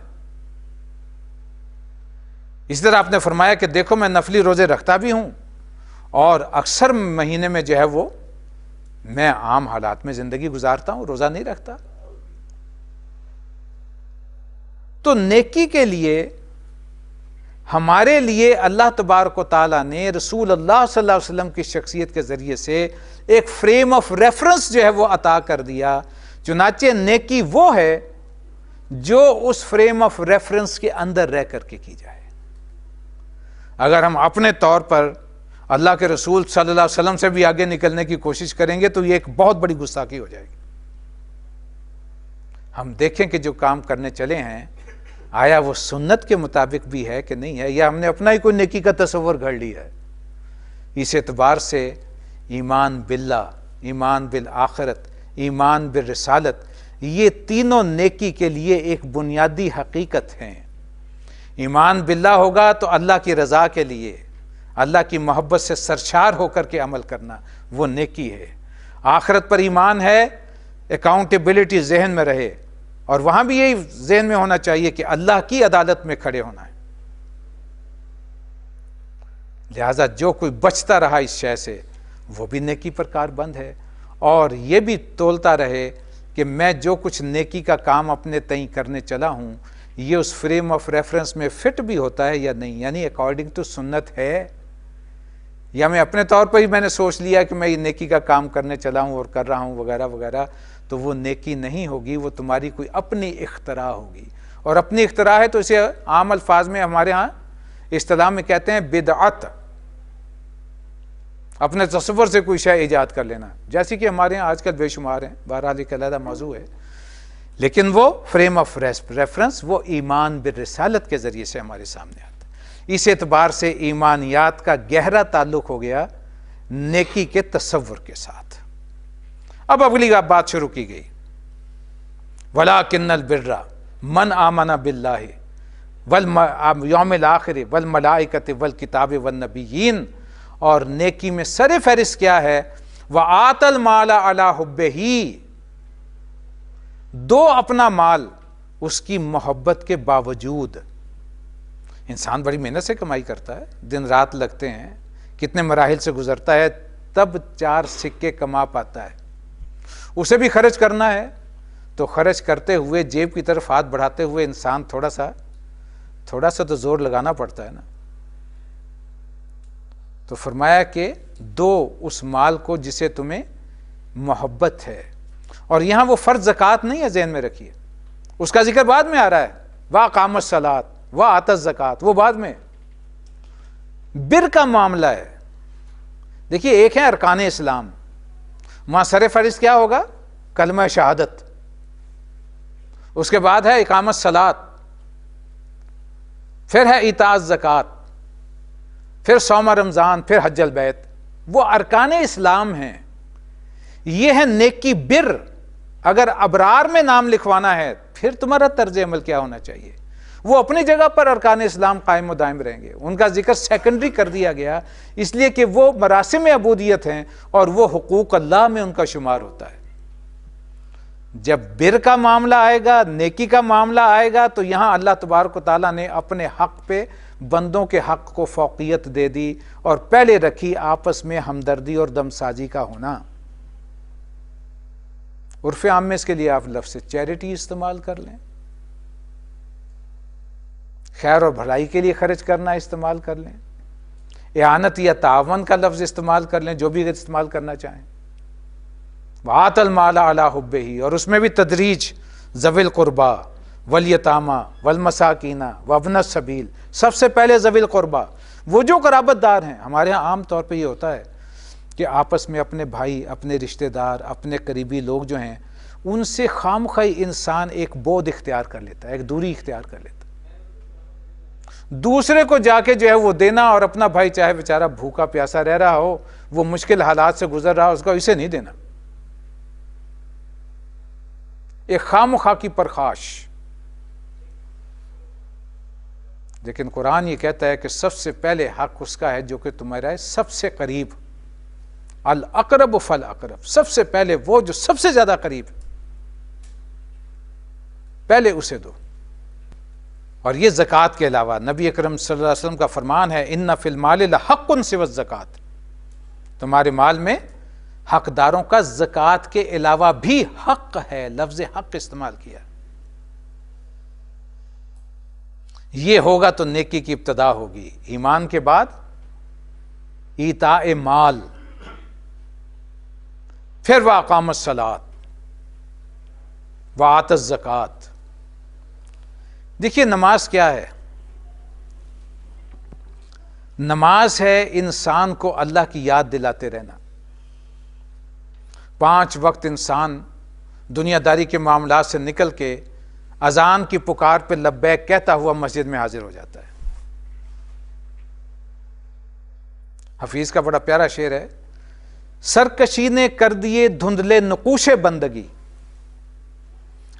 اس طرح آپ نے فرمایا کہ دیکھو میں نفلی روزے رکھتا بھی ہوں اور اکثر مہینے میں جو ہے وہ میں عام حالات میں زندگی گزارتا ہوں, روزہ نہیں رکھتا. تو نیکی کے لیے ہمارے لیے اللہ تبارک و تعالیٰ نے رسول اللہ صلی اللہ علیہ وسلم کی شخصیت کے ذریعے سے ایک فریم آف ریفرنس جو ہے وہ عطا کر دیا, چنانچہ نیکی وہ ہے جو اس فریم آف ریفرنس کے اندر رہ کر کے کی جائے۔ اگر ہم اپنے طور پر اللہ کے رسول صلی اللہ علیہ وسلم سے بھی آگے نکلنے کی کوشش کریں گے تو یہ ایک بہت بڑی گستاخی ہو جائے گی۔ ہم دیکھیں کہ جو کام کرنے چلے ہیں آیا وہ سنت کے مطابق بھی ہے کہ نہیں ہے، یا ہم نے اپنا ہی کوئی نیکی کا تصور گھڑ لیا ہے۔ اس اعتبار سے ایمان باللہ، ایمان بالآخرت، ایمان بالرسالت، یہ تینوں نیکی کے لیے ایک بنیادی حقیقت ہیں۔ ایمان باللہ ہوگا تو اللہ کی رضا کے لیے، اللہ کی محبت سے سرشار ہو کر کے عمل کرنا، وہ نیکی ہے۔ آخرت پر ایمان ہے، اکاؤنٹیبلٹی ذہن میں رہے، اور وہاں بھی یہی ذہن میں ہونا چاہیے کہ اللہ کی عدالت میں کھڑے ہونا ہے۔ لہذا جو کوئی بچتا رہا اس شے سے وہ بھی نیکی پر کاربند ہے، اور یہ بھی تولتا رہے کہ میں جو کچھ نیکی کا کام اپنے تئیں کرنے چلا ہوں یہ اس فریم آف ریفرنس میں فٹ بھی ہوتا ہے یا نہیں، یعنی اکارڈنگ ٹو سنت ہے، یا میں اپنے طور پر ہی میں نے سوچ لیا کہ میں یہ نیکی کا کام کرنے چلا ہوں اور کر رہا ہوں وغیرہ وغیرہ، تو وہ نیکی نہیں ہوگی، وہ تمہاری کوئی اپنی اختراع ہوگی۔ اور اپنی اختراع ہے تو اسے عام الفاظ میں ہمارے ہاں اصطلاح میں کہتے ہیں بدعت، اپنے تصور سے کوئی شے ایجاد کر لینا، جیسے کہ ہمارے ہاں آج کل بے شمار ہیں، بہرحال ایک علیحدہ موضوع ہے، لیکن وہ فریم آف ریفرنس وہ ایمان بالرسالت کے ذریعے سے ہمارے سامنے آتا ہے۔ اس اعتبار سے ایمانیات کا گہرا تعلق ہو گیا نیکی کے تصور کے ساتھ۔ اب اگلی بات شروع کی گئی، وَلَٰكِنَّ الْبِرَّ مَنْ آمَنَ بِاللَّهِ وَالْيَوْمِ الْآخِرِ وَالْمَلَائِكَةِ وَالْكِتَابِ وَالنَّبِيِّينَ، اور نیکی میں سر فہرست کیا ہے؟ وَآتَ الْمَالَ عَلَىٰ حُبِّهِ، دو اپنا مال اس کی محبت کے باوجود۔ انسان بڑی محنت سے کمائی کرتا ہے، دن رات لگتے ہیں، کتنے مراحل سے گزرتا ہے، تب 4 سکے کما پاتا ہے۔ اسے بھی خرچ کرنا ہے تو خرچ کرتے ہوئے جیب کی طرف ہاتھ بڑھاتے ہوئے انسان تھوڑا سا تو زور لگانا پڑتا ہے نا۔ تو فرمایا کہ دو اس مال کو جسے تمہیں محبت ہے، اور یہاں وہ فرض زکوٰۃ نہیں ہے، ذہن میں رکھیے، اس کا ذکر بعد میں آ رہا ہے، وَأَقَامَ الصَّلَاةَ وَآتَى الزَّكَاةَ، وہ بعد میں۔ بر کا معاملہ ہے، دیکھیے ایک ہے ارکان اسلام، وہاں سر فہرست کیا ہوگا؟ کلمہ شہادت، اس کے بعد ہے اقامت الصلاۃ، پھر ہے ایتاء الزکوٰۃ، پھر صوم رمضان، پھر حج البیت، وہ ارکان اسلام ہیں۔ یہ ہے نیکی بر۔ اگر ابرار میں نام لکھوانا ہے پھر تمہارا طرز عمل کیا ہونا چاہیے؟ وہ اپنی جگہ پر ارکان اسلام قائم و دائم رہیں گے، ان کا ذکر سیکنڈری کر دیا گیا اس لیے کہ وہ مراسم عبودیت ہیں اور وہ حقوق اللہ میں ان کا شمار ہوتا ہے۔ جب بر کا معاملہ آئے گا، نیکی کا معاملہ آئے گا، تو یہاں اللہ تبارک و تعالیٰ نے اپنے حق پہ بندوں کے حق کو فوقیت دے دی، اور پہلے رکھی آپس میں ہمدردی اور دمسازی کا ہونا۔ عرف عام میں اس کے لیے آپ لفظ چیریٹی استعمال کر لیں، خیر اور بھلائی کے لیے خرچ کرنا استعمال کر لیں، اعانت یا تعاون کا لفظ استعمال کر لیں، جو بھی استعمال کرنا چاہیں۔ وَآتَ الْمَالَ عَلَىٰ حُبِّهِ، اور اس میں بھی تدریج، ذوی القربیٰ والیتامیٰ والمساکین وابن السبیل، سب سے پہلے ذوی القربیٰ، وہ جو قرابت دار ہیں۔ ہمارے ہاں عام طور پہ یہ ہوتا ہے کہ آپس میں اپنے بھائی، اپنے رشتہ دار، اپنے قریبی لوگ جو ہیں ان سے خامخواہ انسان ایک بعد اختیار کر لیتا ہے، ایک دوری اختیار کر لیتا ہے، دوسرے کو جا کے جو ہے وہ دینا، اور اپنا بھائی چاہے بیچارہ بھوکا پیاسا رہ رہا ہو، وہ مشکل حالات سے گزر رہا ہو، اس کو اسے نہیں دینا، ایک خامخواہ کی پرخاش۔ لیکن قرآن یہ کہتا ہے کہ سب سے پہلے حق اس کا ہے جو کہ تمہارا ہے سب سے قریب، الاقرب فالاقرب، سب سے پہلے وہ جو سب سے زیادہ قریب، پہلے اسے دو۔ اور یہ زکوٰۃ کے علاوہ نبی اکرم صلی اللہ علیہ وسلم کا فرمان ہے، ان فی المال لحق سوی الزکوٰۃ، تمہارے مال میں حقداروں کا زکوٰۃ کے علاوہ بھی حق ہے، لفظ حق استعمال کیا۔ یہ ہوگا تو نیکی کی ابتدا ہوگی، ایمان کے بعد ایتاء مال، پھر واقام الصلاۃ، وآت الزکات۔ دیکھیے نماز کیا ہے؟ نماز ہے انسان کو اللہ کی یاد دلاتے رہنا۔ 5 وقت انسان دنیا داری کے معاملات سے نکل کے اذان کی پکار پہ لبیک کہتا ہوا مسجد میں حاضر ہو جاتا ہے۔ حفیظ کا بڑا پیارا شعر ہے، سرکشی نے کر دیے دھندلے نقوش بندگی،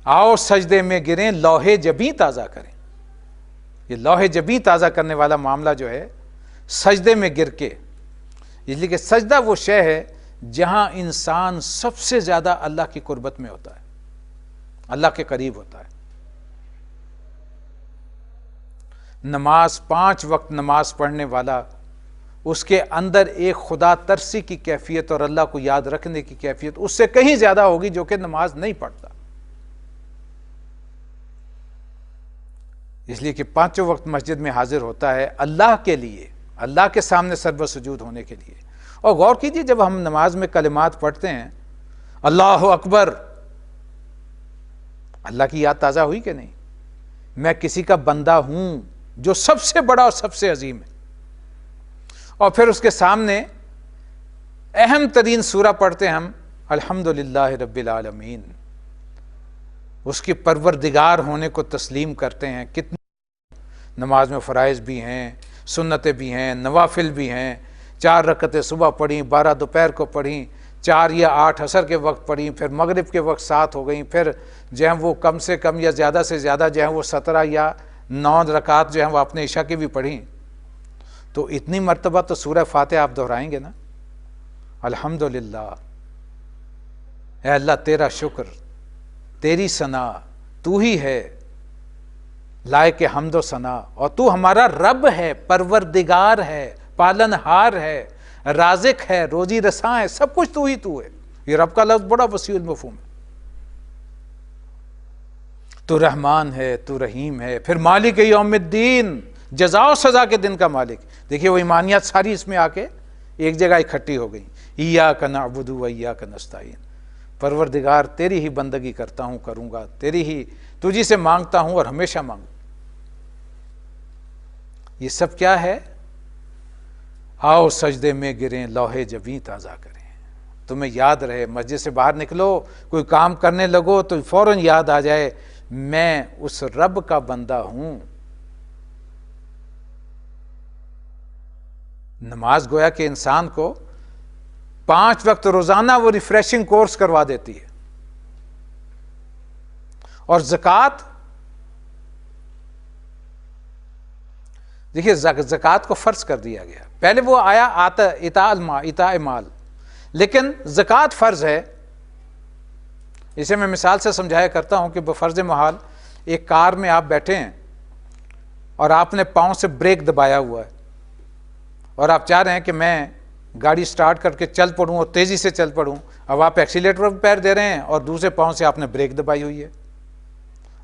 آؤ سجدے میں گریں لوح جبیں تازہ کریں۔ یہ لوح جبیں تازہ کرنے والا معاملہ جو ہے سجدے میں گر کے، اس لیے کہ سجدہ وہ شے ہے جہاں انسان سب سے زیادہ اللہ کی قربت میں ہوتا ہے، اللہ کے قریب ہوتا ہے۔ نماز 5 وقت نماز پڑھنے والا، اس کے اندر ایک خدا ترسی کی کیفیت اور اللہ کو یاد رکھنے کی کیفیت اس سے کہیں زیادہ ہوگی جو کہ نماز نہیں پڑھتا۔ اس لیے کہ 5 وقت مسجد میں حاضر ہوتا ہے اللہ کے لیے، اللہ کے سامنے سر سجود ہونے کے لیے۔ اور غور کیجئے جب ہم نماز میں کلمات پڑھتے ہیں اللہ اکبر، اللہ کی یاد تازہ ہوئی کہ نہیں؟ میں کسی کا بندہ ہوں جو سب سے بڑا اور سب سے عظیم ہے۔ اور پھر اس کے سامنے اہم ترین سورہ پڑھتے ہیں ہم الحمدللہ رب العالمین، اس کی پروردگار ہونے کو تسلیم کرتے ہیں۔ کتنی نماز میں فرائض بھی ہیں، سنتیں بھی ہیں، نوافل بھی ہیں۔ 4 رکعتیں صبح پڑھیں، 12 دوپہر کو پڑھیں، 4 یا 8 عصر کے وقت پڑھیں، پھر مغرب کے وقت 7 ہو گئیں، پھر جو ہیں وہ کم سے کم یا زیادہ سے زیادہ جو ہیں وہ 17 یا 9 رکعت جو ہیں وہ اپنے عشاء کی بھی پڑھیں۔ تو اتنی مرتبہ تو سورہ فاتحہ آپ دہرائیں گے نا، الحمدللہ، اے اللہ تیرا شکر، تیری ثنا، تو ہی ہے لائق حمد و ثنا، اور تو ہمارا رب ہے، پروردگار ہے، پالنہار ہے، رازق ہے، روزی رساں ہے، سب کچھ تو ہی تو ہے۔ یہ رب کا لفظ بڑا وسیع المفہوم ہے۔ تو رحمان ہے، تو رحیم ہے، پھر مالک یوم الدین، جزا و سزا کے دن کا مالک۔ دیکھیے وہ ایمانیات ساری اس میں آ کے ایک جگہ اکٹھی ہو گئی۔ ایاک نعبد و ایاک نستعین، پروردگار تیری ہی بندگی کرتا ہوں، کروں گا، تیری ہی، تجھی سے مانگتا ہوں اور ہمیشہ مانگوں۔ یہ سب کیا ہے؟ آؤ سجدے میں گریں لوح جبیں تازہ کریں۔ تمہیں یاد رہے، مسجد سے باہر نکلو، کوئی کام کرنے لگو تو فوراً یاد آ جائے میں اس رب کا بندہ ہوں۔ نماز گویا کہ انسان کو 5 وقت روزانہ وہ ریفریشنگ کورس کروا دیتی ہے۔ اور زکوٰۃ، دیکھیے زکوٰۃ کو فرض کر دیا گیا، پہلے وہ آیا اعطاء مال، لیکن زکوٰۃ فرض ہے۔ اسے میں مثال سے سمجھایا کرتا ہوں کہ بفرض محال ایک کار میں آپ بیٹھے ہیں اور آپ نے پاؤں سے بریک دبایا ہوا ہے، اور آپ چاہ رہے ہیں کہ میں گاڑی سٹارٹ کر کے چل پڑوں اور تیزی سے چل پڑوں۔ اب آپ ایکسیلیٹر پر پیر دے رہے ہیں اور دوسرے پاؤں سے آپ نے بریک دبائی ہوئی ہے۔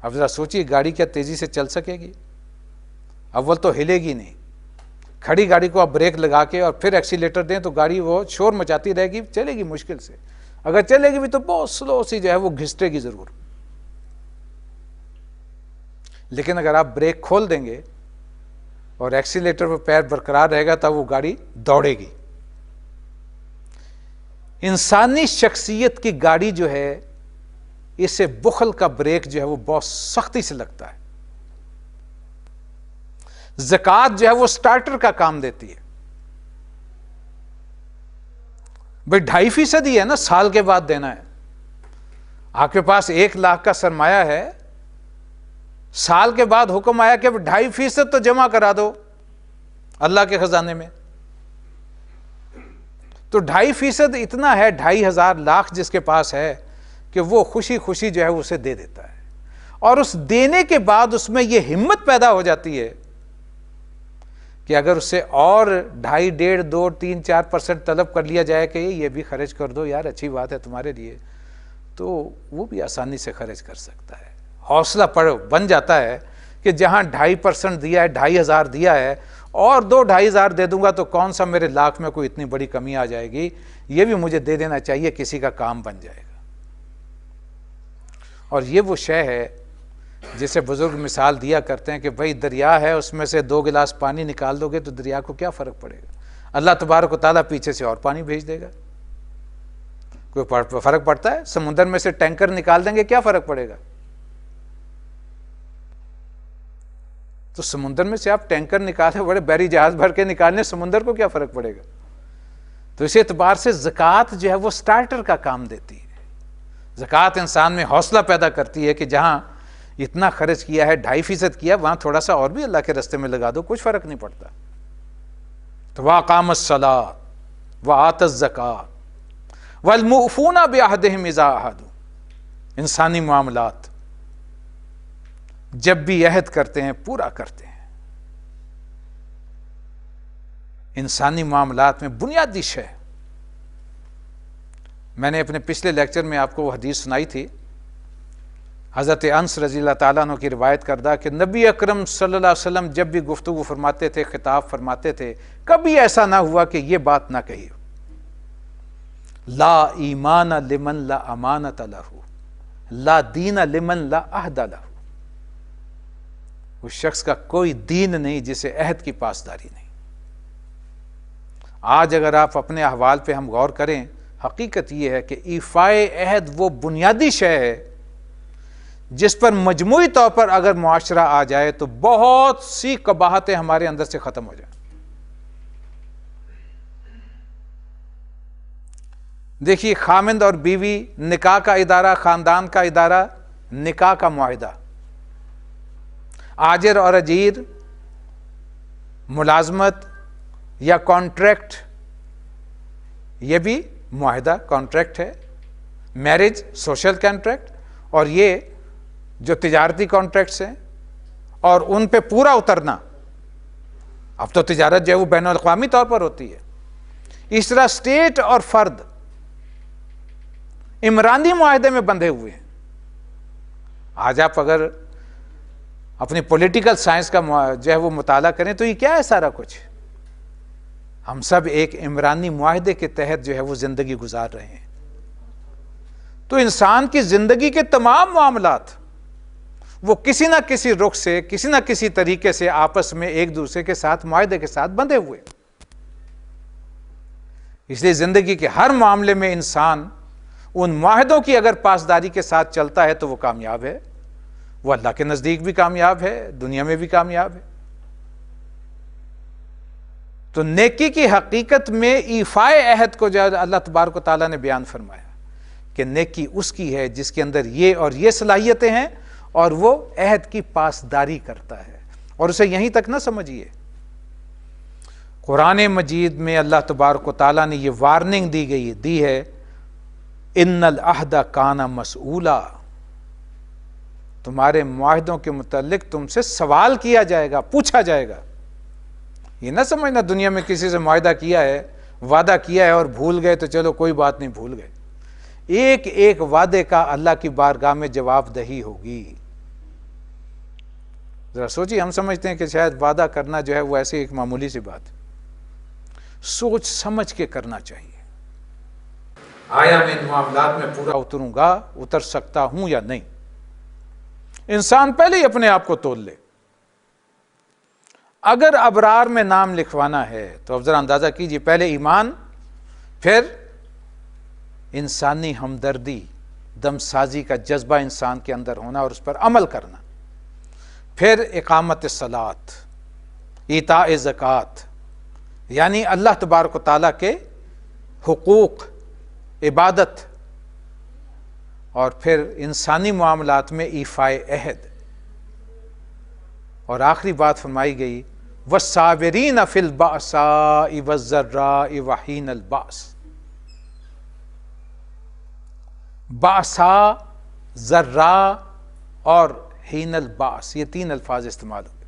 اب ذرا سوچیے گاڑی کیا تیزی سے چل سکے گی؟ اول تو ہلے گی نہیں۔ کھڑی گاڑی کو آپ بریک لگا کے اور پھر ایکسیلیٹر دیں تو گاڑی وہ شور مچاتی رہے گی، چلے گی مشکل سے، اگر چلے گی بھی تو بہت سلو سی جو ہے وہ گھسٹے گی ضرور۔ لیکن اگر آپ بریک کھول دیں گے اور ایکسیلیٹر پر پیر برقرار رہے گا تب وہ گاڑی دوڑے گی۔ انسانی شخصیت کی گاڑی جو ہے اسے بخل کا بریک جو ہے وہ بہت سختی سے لگتا ہے۔ زکوٰۃ جو ہے وہ سٹارٹر کا کام دیتی ہے۔ بھئی 2.5% ہی ہے نا، سال کے بعد دینا ہے۔ آپ کے پاس 1 لاکھ کا سرمایہ ہے، سال کے بعد حکم آیا کہ 2.5% تو جمع کرا دو اللہ کے خزانے میں۔ تو 2.5% اتنا ہے، 2,500 لاکھ جس کے پاس ہے کہ وہ خوشی خوشی جو ہے اسے دے دیتا ہے۔ اور اس دینے کے بعد اس میں یہ ہمت پیدا ہو جاتی ہے کہ اگر اس سے اور 2.5, 1.5, 2, 3, 4% طلب کر لیا جائے کہ یہ بھی خرچ کر دو یار، اچھی بات ہے تمہارے لیے، تو وہ بھی آسانی سے خرچ کر سکتا ہے۔ حوصلہ بن جاتا ہے کہ جہاں 2.5% دیا ہے، 2,500 دیا ہے، اور 2,500 دے دوں گا تو کون سا میرے لاکھ میں کوئی اتنی بڑی کمی آ جائے گی، یہ بھی مجھے دے دینا چاہیے، کسی کا کام بن جائے گا۔ اور یہ وہ شے ہے جسے بزرگ مثال دیا کرتے ہیں کہ بھئی دریا ہے، اس میں سے 2 گلاس پانی نکال دو گے تو دریا کو کیا فرق پڑے گا؟ اللہ تبارک و تعالیٰ پیچھے سے اور پانی بھیج دے گا، کوئی فرق پڑتا ہے؟ سمندر میں سے ٹینکر نکال دیں گے، کیا فرق پڑے گا؟ تو سمندر میں سے آپ ٹینکر نکالیں، بڑے بحری جہاز بھر کے نکالنے، سمندر کو کیا فرق پڑے گا؟ تو اس اعتبار سے زکوٰۃ جو ہے وہ سٹارٹر کا کام دیتی ہے۔ زکوٰۃ انسان میں حوصلہ پیدا کرتی ہے کہ جہاں اتنا خرچ کیا ہے، 2.5% کیا، وہاں تھوڑا سا اور بھی اللہ کے راستے میں لگا دو، کچھ فرق نہیں پڑتا۔ تو وَأَقَامَ الصَّلَاةَ وَآتَى الزَّكَاةَ وَالْمُوفُونَ بِعَهْدِهِمْ إِذَا عَاهَدُوا، انسانی معاملات جب بھی عہد کرتے ہیں پورا کرتے ہیں۔ انسانی معاملات میں بنیادی شے، میں نے اپنے پچھلے لیکچر میں آپ کو وہ حدیث سنائی تھی، حضرت انس رضی اللہ تعالیٰ عنہ کی روایت کردہ کہ نبی اکرم صلی اللہ علیہ وسلم جب بھی گفتگو فرماتے تھے، خطاب فرماتے تھے، کبھی ایسا نہ ہوا کہ یہ بات نہ کہی ہو، لا ایمان لمن لا امانت لہ، لا دین لمن لا عہد لہ، اس شخص کا کوئی دین نہیں جسے عہد کی پاسداری نہیں۔ آج اگر آپ اپنے احوال پہ ہم غور کریں، حقیقت یہ ہے کہ ایفائے عہد وہ بنیادی شے ہے جس پر مجموعی طور پر اگر معاشرہ آ جائے تو بہت سی قباحتیں ہمارے اندر سے ختم ہو جائیں۔ دیکھیے، خامند اور بیوی، نکاح کا ادارہ، خاندان کا ادارہ، نکاح کا معاہدہ، آجر اور اجیر، ملازمت یا کانٹریکٹ، یہ بھی معاہدہ، کانٹریکٹ ہے۔ میرج سوشل کانٹریکٹ، اور یہ جو تجارتی کانٹریکٹس ہیں اور ان پہ پورا اترنا، اب تو تجارت جو ہے وہ بین الاقوامی طور پر ہوتی ہے۔ اس طرح اسٹیٹ اور فرد عمرانی معاہدے میں بندھے ہوئے ہیں۔ آج آپ اگر اپنی پولیٹیکل سائنس کا جو ہے وہ مطالعہ کریں تو یہ کیا ہے سارا کچھ؟ ہم سب ایک عمرانی معاہدے کے تحت جو ہے وہ زندگی گزار رہے ہیں۔ تو انسان کی زندگی کے تمام معاملات وہ کسی نہ کسی رخ سے، کسی نہ کسی طریقے سے آپس میں ایک دوسرے کے ساتھ معاہدے کے ساتھ بندھے ہوئے۔ اس لیے زندگی کے ہر معاملے میں انسان ان معاہدوں کی اگر پاسداری کے ساتھ چلتا ہے تو وہ کامیاب ہے، وہ اللہ کے نزدیک بھی کامیاب ہے، دنیا میں بھی کامیاب ہے۔ تو نیکی کی حقیقت میں ایفائے عہد کو جو اللہ تبارک و تعالیٰ نے بیان فرمایا کہ نیکی اس کی ہے جس کے اندر یہ اور یہ صلاحیتیں ہیں اور وہ عہد کی پاسداری کرتا ہے۔ اور اسے یہیں تک نہ سمجھیے، قرآن مجید میں اللہ تبارک و تعالیٰ نے یہ وارننگ دی ہے، ان العہد کان مسئولا، تمہارے معاہدوں کے متعلق تم سے سوال کیا جائے گا، پوچھا جائے گا۔ یہ نہ سمجھنا دنیا میں کسی سے معاہدہ کیا ہے، وعدہ کیا ہے اور بھول گئے تو چلو کوئی بات نہیں، بھول گئے۔ ایک ایک وعدے کا اللہ کی بارگاہ میں جواب دہی ہوگی۔ ذرا سوچیے، ہم سمجھتے ہیں کہ شاید وعدہ کرنا جو ہے وہ ایسی ایک معمولی سی بات، سوچ سمجھ کے کرنا چاہیے۔ آیا میں ان معاملات میں پورا اتروں گا، اتر سکتا ہوں یا نہیں؟ انسان پہلے ہی اپنے آپ کو تول لے۔ اگر ابرار میں نام لکھوانا ہے تو اب ذرا اندازہ کیجیے، پہلے ایمان، پھر انسانی ہمدردی، دم سازی کا جذبہ انسان کے اندر ہونا اور اس پر عمل کرنا، پھر اقامت الصلاۃ، ایتاء زکوٰۃ، یعنی اللہ تبارک و تعالیٰ کے حقوق، عبادت، اور پھر انسانی معاملات میں ایفائے عہد، اور آخری بات فرمائی گئی والصابرین فی البأساء والضراء وحین البأس۔ بأساء، ضراء اور حین البأس، یہ 3 الفاظ استعمال ہوئے۔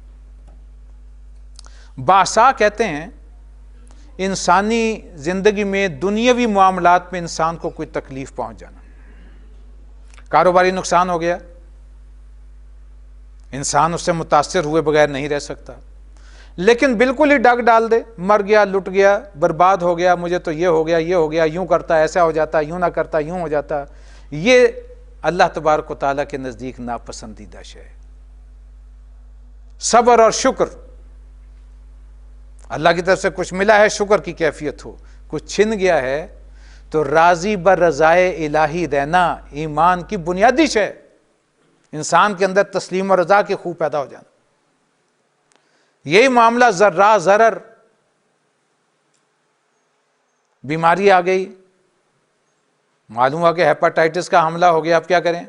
بأساء کہتے ہیں انسانی زندگی میں دنیاوی معاملات میں انسان کو کوئی تکلیف پہنچ جانا، کاروباری نقصان ہو گیا، انسان اس سے متاثر ہوئے بغیر نہیں رہ سکتا، لیکن بالکل ہی ڈگ ڈال دے، مر گیا، لٹ گیا، برباد ہو گیا، مجھے تو یہ ہو گیا، یہ ہو گیا، یوں کرتا ایسا ہو جاتا، یوں نہ کرتا یوں ہو جاتا، یہ اللہ تبارک و تعالیٰ کے نزدیک ناپسندیدہ شے۔ صبر اور شکر، اللہ کی طرف سے کچھ ملا ہے شکر کی کیفیت ہو، کچھ چھن گیا ہے تو راضی بر رضائے الہی رہنا ایمان کی بنیادی شے، انسان کے اندر تسلیم و رضا کے خوب پیدا ہو جانا۔ یہی معاملہ ذرہ ضرر، بیماری آ گئی، معلوم ہوا کہ ہیپاٹائٹس کا حملہ ہو گیا، اب کیا کریں؟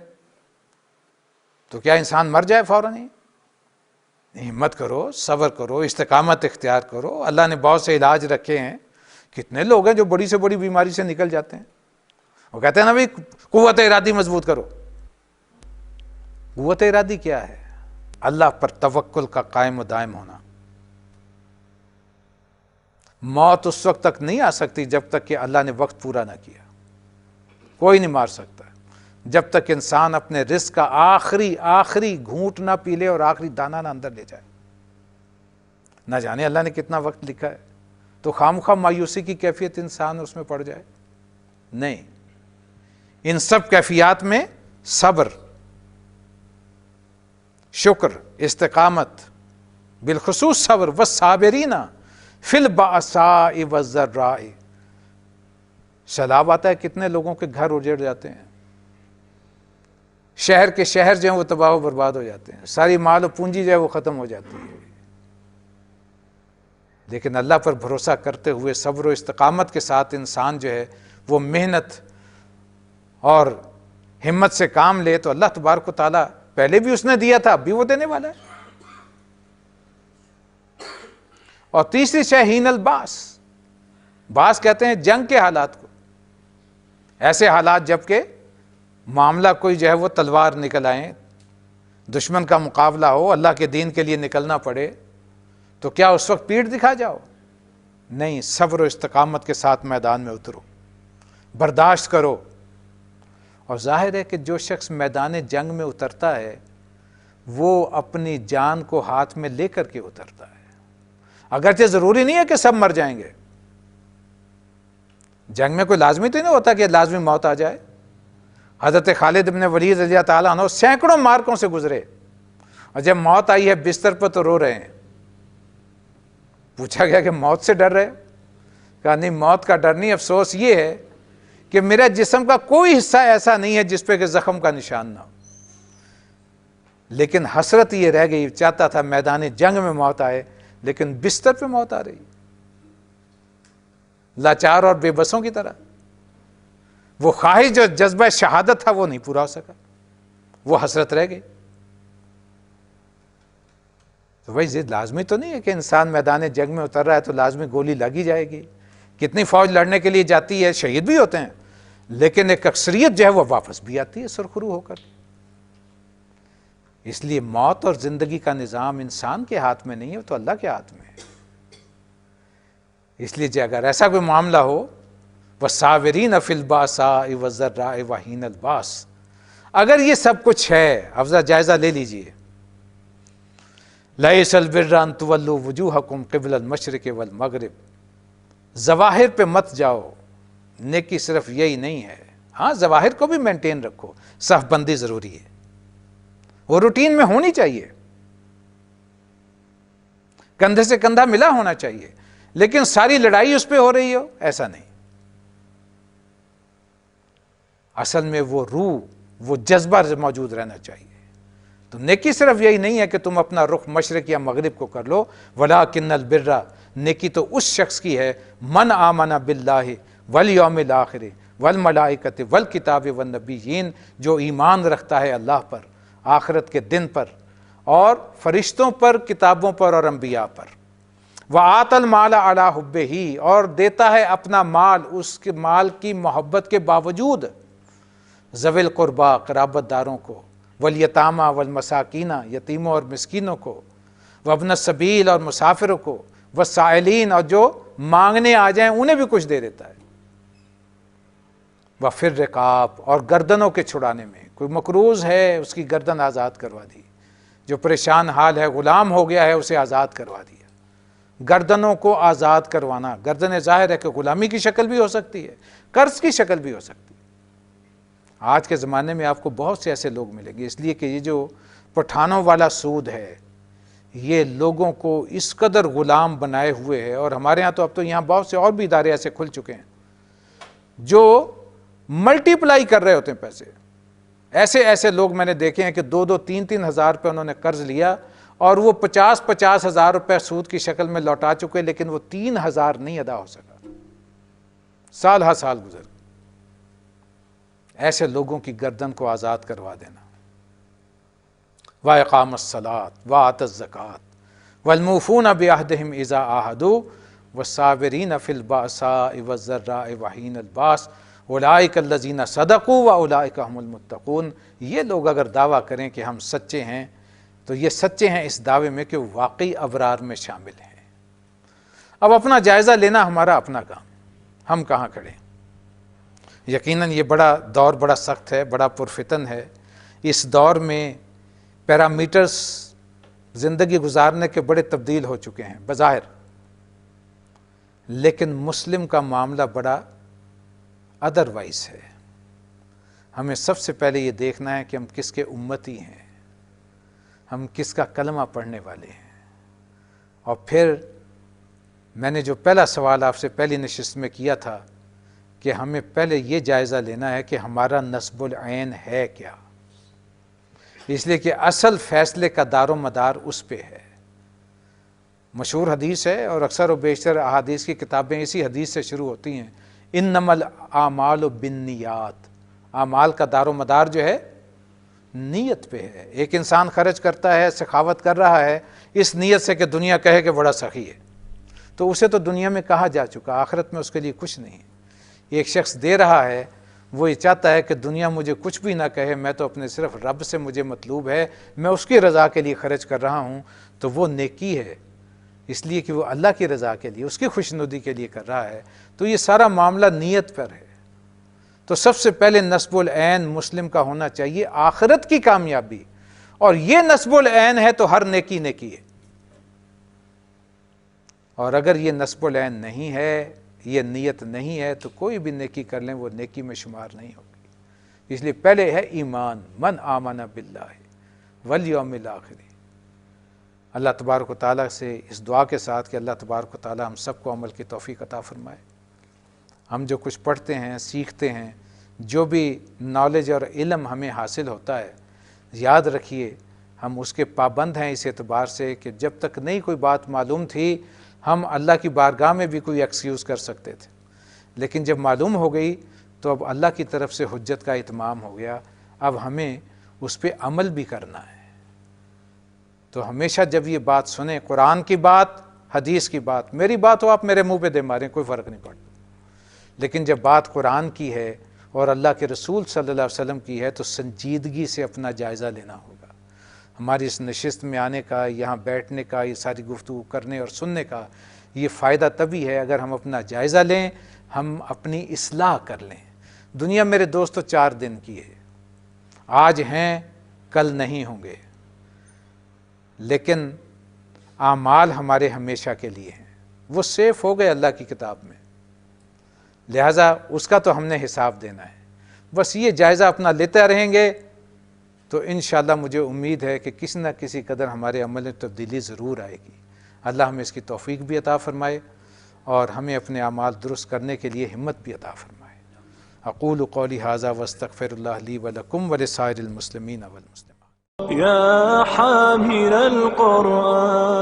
تو کیا انسان مر جائے فوراً ہی؟ ہمت کرو، صبر کرو، استقامت اختیار کرو۔ اللہ نے بہت سے علاج رکھے ہیں، کتنے لوگ ہیں جو بڑی سے بڑی بیماری سے نکل جاتے ہیں۔ وہ کہتے ہیں نا بھائی قوت ارادی مضبوط کرو۔ قوت ارادی کیا ہے؟ اللہ پر توکل کا قائم و دائم ہونا۔ موت اس وقت تک نہیں آ سکتی جب تک کہ اللہ نے وقت پورا نہ کیا، کوئی نہیں مار سکتا جب تک انسان اپنے رزق کا آخری گھونٹ نہ پی لے اور آخری دانہ نہ اندر لے جائے۔ نہ جانے اللہ نے کتنا وقت لکھا ہے، تو خامخواہ مایوسی کی کیفیت انسان اس میں پڑ جائے۔ نہیں، ان سب کیفیات میں صبر، شکر، استقامت، بالخصوص صبر، والصابرین فی البأساء والضراء۔ سیلاب آتا ہے، کتنے لوگوں کے گھر اجڑ جاتے ہیں، شہر کے شہر جو ہیں وہ تباہ و برباد ہو جاتے ہیں، ساری مال و پونجی جو ہے وہ ختم ہو جاتی ہے۔ لیکن اللہ پر بھروسہ کرتے ہوئے صبر و استقامت کے ساتھ انسان جو ہے وہ محنت اور ہمت سے کام لے تو اللہ تبارک و تعالیٰ پہلے بھی اس نے دیا تھا، اب بھی وہ دینے والا ہے۔ اور تیسری شے ہین الباس، باس کہتے ہیں جنگ کے حالات کو، ایسے حالات جب کہ معاملہ کوئی جو ہے وہ تلوار نکل آئیں، دشمن کا مقابلہ ہو، اللہ کے دین کے لیے نکلنا پڑے، تو کیا اس وقت پیٹھ دکھا جاؤ؟ نہیں، صبر و استقامت کے ساتھ میدان میں اترو، برداشت کرو۔ اور ظاہر ہے کہ جو شخص میدان جنگ میں اترتا ہے وہ اپنی جان کو ہاتھ میں لے کر کے اترتا ہے، اگرچہ ضروری نہیں ہے کہ سب مر جائیں گے۔ جنگ میں کوئی لازمی تو نہیں ہوتا کہ لازمی موت آ جائے۔ حضرت خالد بن ولید رضی اللہ تعالیٰ عنہ سینکڑوں مارکوں سے گزرے، اور جب موت آئی ہے بستر پر تو رو رہے ہیں۔ پوچھا گیا کہ موت سے ڈر رہے؟ کہا نہیں، موت کا ڈر نہیں، افسوس یہ ہے کہ میرا جسم کا کوئی حصہ ایسا نہیں ہے جس پہ کہ زخم کا نشان نہ ہو، لیکن حسرت یہ رہ گئی، چاہتا تھا میدان جنگ میں موت آئے لیکن بستر پہ موت آ رہی، لاچار اور بے بسوں کی طرح۔ وہ خواہش جو جذبہ شہادت تھا وہ نہیں پورا ہو سکا، وہ حسرت رہ گئی۔ تو بھائی یہ لازمی تو نہیں ہے کہ انسان میدان جنگ میں اتر رہا ہے تو لازمی گولی لگی جائے گی۔ کتنی فوج لڑنے کے لیے جاتی ہے، شہید بھی ہوتے ہیں، لیکن ایک اکثریت جو ہے وہ واپس بھی آتی ہے سرخرو ہو کر۔ اس لیے موت اور زندگی کا نظام انسان کے ہاتھ میں نہیں ہے، تو اللہ کے ہاتھ میں ہے۔ اس لیے اگر ایسا کوئی معاملہ ہو، وَالصَّابِرِينَ فِي الْبَأْسَاءِ وَالضَّرَّاءِ وَحِينَ الْبَأْسِ، اگر یہ سب کچھ ہے، اب ذرا جائزہ لے لیجئے۔ لَيْسَ الْبِرَّ أَن تُوَلُّوا وُجُوهَكُمْ قِبْلَ الْمَشْرِقِ وَالْمَغْرِبِ، ظواہر پہ مت جاؤ، نیکی صرف یہی نہیں ہے۔ ہاں، ظواہر کو بھی مینٹین رکھو، صف بندی ضروری ہے، وہ روٹین میں ہونی چاہیے، کندھے سے کندھا ملا ہونا چاہیے، لیکن ساری لڑائی اس پہ ہو رہی ہو، ایسا نہیں۔ اصل میں وہ روح، وہ جذبہ موجود رہنا چاہیے۔ تو نیکی صرف یہی نہیں ہے کہ تم اپنا رخ مشرق یا مغرب کو کر لو، وَلَٰكِنَّ الْبِرَّ، نیکی تو اس شخص کی ہے من آمن باللہ والیوم الآخر والملائکۃ والکتاب والنبیین، جو ایمان رکھتا ہے اللہ پر، آخرت کے دن پر، اور فرشتوں پر، کتابوں پر اور انبیاء پر۔ وَآتَ الْمَالَ عَلَىٰ حُبِّهِ، اور دیتا ہے اپنا مال اس کے مال کی محبت کے باوجود، ذوی القربا، قرابت داروں کو، والیتامى والمساکین، یتیموں اور مسکینوں کو، وابن السبیل، اور مسافروں کو، والسائلین، اور جو مانگنے آ جائیں انہیں بھی کچھ دے دیتا ہے، وفی الرقاب، اور گردنوں کے چھڑانے میں، کوئی مقروض ہے اس کی گردن آزاد کروا دی، جو پریشان حال ہے، غلام ہو گیا ہے، اسے آزاد کروا دیا۔ گردنوں کو آزاد کروانا، گردن ظاہر ہے کہ غلامی کی شکل بھی ہو سکتی ہے، قرض کی شکل بھی ہو سکتی ہے، آج کے زمانے میں آپ کو بہت سے ایسے لوگ ملیں گے، اس لیے کہ یہ جو پٹھانوں والا سود ہے یہ لوگوں کو اس قدر غلام بنائے ہوئے ہے، اور ہمارے ہاں تو اب تو یہاں بہت سے اور بھی ادارے ایسے کھل چکے ہیں جو ملٹی پلائی کر رہے ہوتے ہیں پیسے۔ ایسے لوگ میں نے دیکھے ہیں کہ 2-3 ہزار روپے انہوں نے قرض لیا اور وہ 50 ہزار روپے سود کی شکل میں لوٹا چکے، لیکن وہ 3,000 نہیں ادا ہو سکا، سال ہر سال گزر گئے۔ ایسے لوگوں کی گردن کو آزاد کروا دینا۔ وَإِقَامَ الصَّلَاةِ وَآتَى الزَّكَاةَ وَالْمُوفُونَ بِعَهْدِهِمْ إِذَا عَاهَدُوا وَالصَّابِرِينَ فِي الْبَأْسَاءِ وَالضَّرَّاءِ وَحِينَ الْبَأْسِ أُولَٰئِكَ الَّذِينَ صَدَقُوا وَأُولَٰئِكَ هُمُ الْمُتَّقُونَ۔ یہ لوگ اگر دعویٰ کریں کہ ہم سچے ہیں تو یہ سچے ہیں اس دعوے میں کہ واقعی ابرار میں شامل ہیں۔ اب اپنا جائزہ لینا ہمارا اپنا کام، ہم کہاں کھڑے ہیں۔ یقیناً یہ دور بڑا سخت ہے، بڑا پرفتن ہے۔ اس دور میں پیرامیٹرز زندگی گزارنے کے بڑے تبدیل ہو چکے ہیں بظاہر، لیکن مسلم کا معاملہ بڑا ادروائز ہے۔ ہمیں سب سے پہلے یہ دیکھنا ہے کہ ہم کس کے امتی ہیں، ہم کس کا کلمہ پڑھنے والے ہیں۔ اور پھر میں نے جو پہلا سوال آپ سے پہلی نشست میں کیا تھا کہ ہمیں پہلے یہ جائزہ لینا ہے کہ ہمارا نسب العین ہے کیا، اس لیے کہ اصل فیصلے کا دار و مدار اس پہ ہے۔ مشہور حدیث ہے اور اکثر و بیشتر احادیث کی کتابیں اسی حدیث سے شروع ہوتی ہیں، انما الاعمال بالنیات۔ اعمال کا دار و مدار جو ہے نیت پہ ہے۔ ایک انسان خرچ کرتا ہے، سخاوت کر رہا ہے اس نیت سے کہ دنیا کہے کہ بڑا سخی ہے، تو اسے تو دنیا میں کہا جا چکا، آخرت میں اس کے لیے کچھ نہیں ہے۔ ایک شخص دے رہا ہے، وہ یہ چاہتا ہے کہ دنیا مجھے کچھ بھی نہ کہے، میں تو اپنے صرف رب سے مجھے مطلوب ہے، میں اس کی رضا کے لیے خرچ کر رہا ہوں، تو وہ نیکی ہے، اس لیے کہ وہ اللہ کی رضا کے لیے، اس کی خوشنودی کے لیے کر رہا ہے۔ تو یہ سارا معاملہ نیت پر ہے۔ تو سب سے پہلے نسب العین مسلم کا ہونا چاہیے آخرت کی کامیابی، اور یہ نسب العین ہے تو ہر نیکی نیکی ہے۔ اور اگر یہ نسب العین نہیں ہے، یہ نیت نہیں ہے، تو کوئی بھی نیکی کر لیں وہ نیکی میں شمار نہیں ہوگی۔ اس لیے پہلے ہے ایمان، من آمن باللہ والیوم الآخر۔ اللہ تبارک و تعالیٰ سے اس دعا کے ساتھ کہ اللہ تبارک و تعالیٰ ہم سب کو عمل کی توفیق عطا فرمائے۔ ہم جو کچھ پڑھتے ہیں، سیکھتے ہیں، جو بھی نالج اور علم ہمیں حاصل ہوتا ہے، یاد رکھیے ہم اس کے پابند ہیں اس اعتبار سے کہ جب تک نہیں کوئی بات معلوم تھی ہم اللہ کی بارگاہ میں بھی کوئی ایکسکیوز کر سکتے تھے، لیکن جب معلوم ہو گئی تو اب اللہ کی طرف سے حجت کا اتمام ہو گیا، اب ہمیں اس پہ عمل بھی کرنا ہے۔ تو ہمیشہ جب یہ بات سنیں، قرآن کی بات، حدیث کی بات، میری بات ہو آپ میرے منہ پہ دے ماریں، کوئی فرق نہیں پڑتا، لیکن جب بات قرآن کی ہے اور اللہ کے رسول صلی اللہ علیہ وسلم کی ہے تو سنجیدگی سے اپنا جائزہ لینا ہوگا۔ ہماری اس نشست میں آنے کا، یہاں بیٹھنے کا، یہ ساری گفتگو کرنے اور سننے کا یہ فائدہ تبھی ہے اگر ہم اپنا جائزہ لیں، ہم اپنی اصلاح کر لیں۔ دنیا میرے دوستو 4 دن کی ہے، آج ہیں کل نہیں ہوں گے، لیکن اعمال ہمارے ہمیشہ کے لیے ہیں، وہ سیف ہو گئے اللہ کی کتاب میں، لہٰذا اس کا تو ہم نے حساب دینا ہے۔ بس یہ جائزہ اپنا لیتے رہیں گے تو انشاءاللہ مجھے امید ہے کہ کسی نہ کسی قدر ہمارے عمل میں تبدیلی ضرور آئے گی۔ اللہ ہمیں اس کی توفیق بھی عطا فرمائے اور ہمیں اپنے اعمال درست کرنے کے لیے ہمت بھی عطا فرمائے۔ اقول قولی ھذا واستغفر اللہ لی ولکم ولسائر المسلمین والمسلمات۔ يا حامل القرآن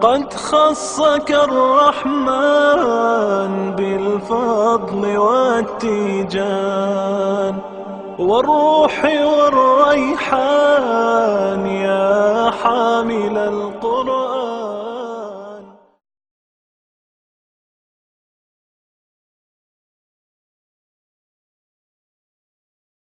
قد خصك الرحمن بالفضل والتيجان والروح والريحان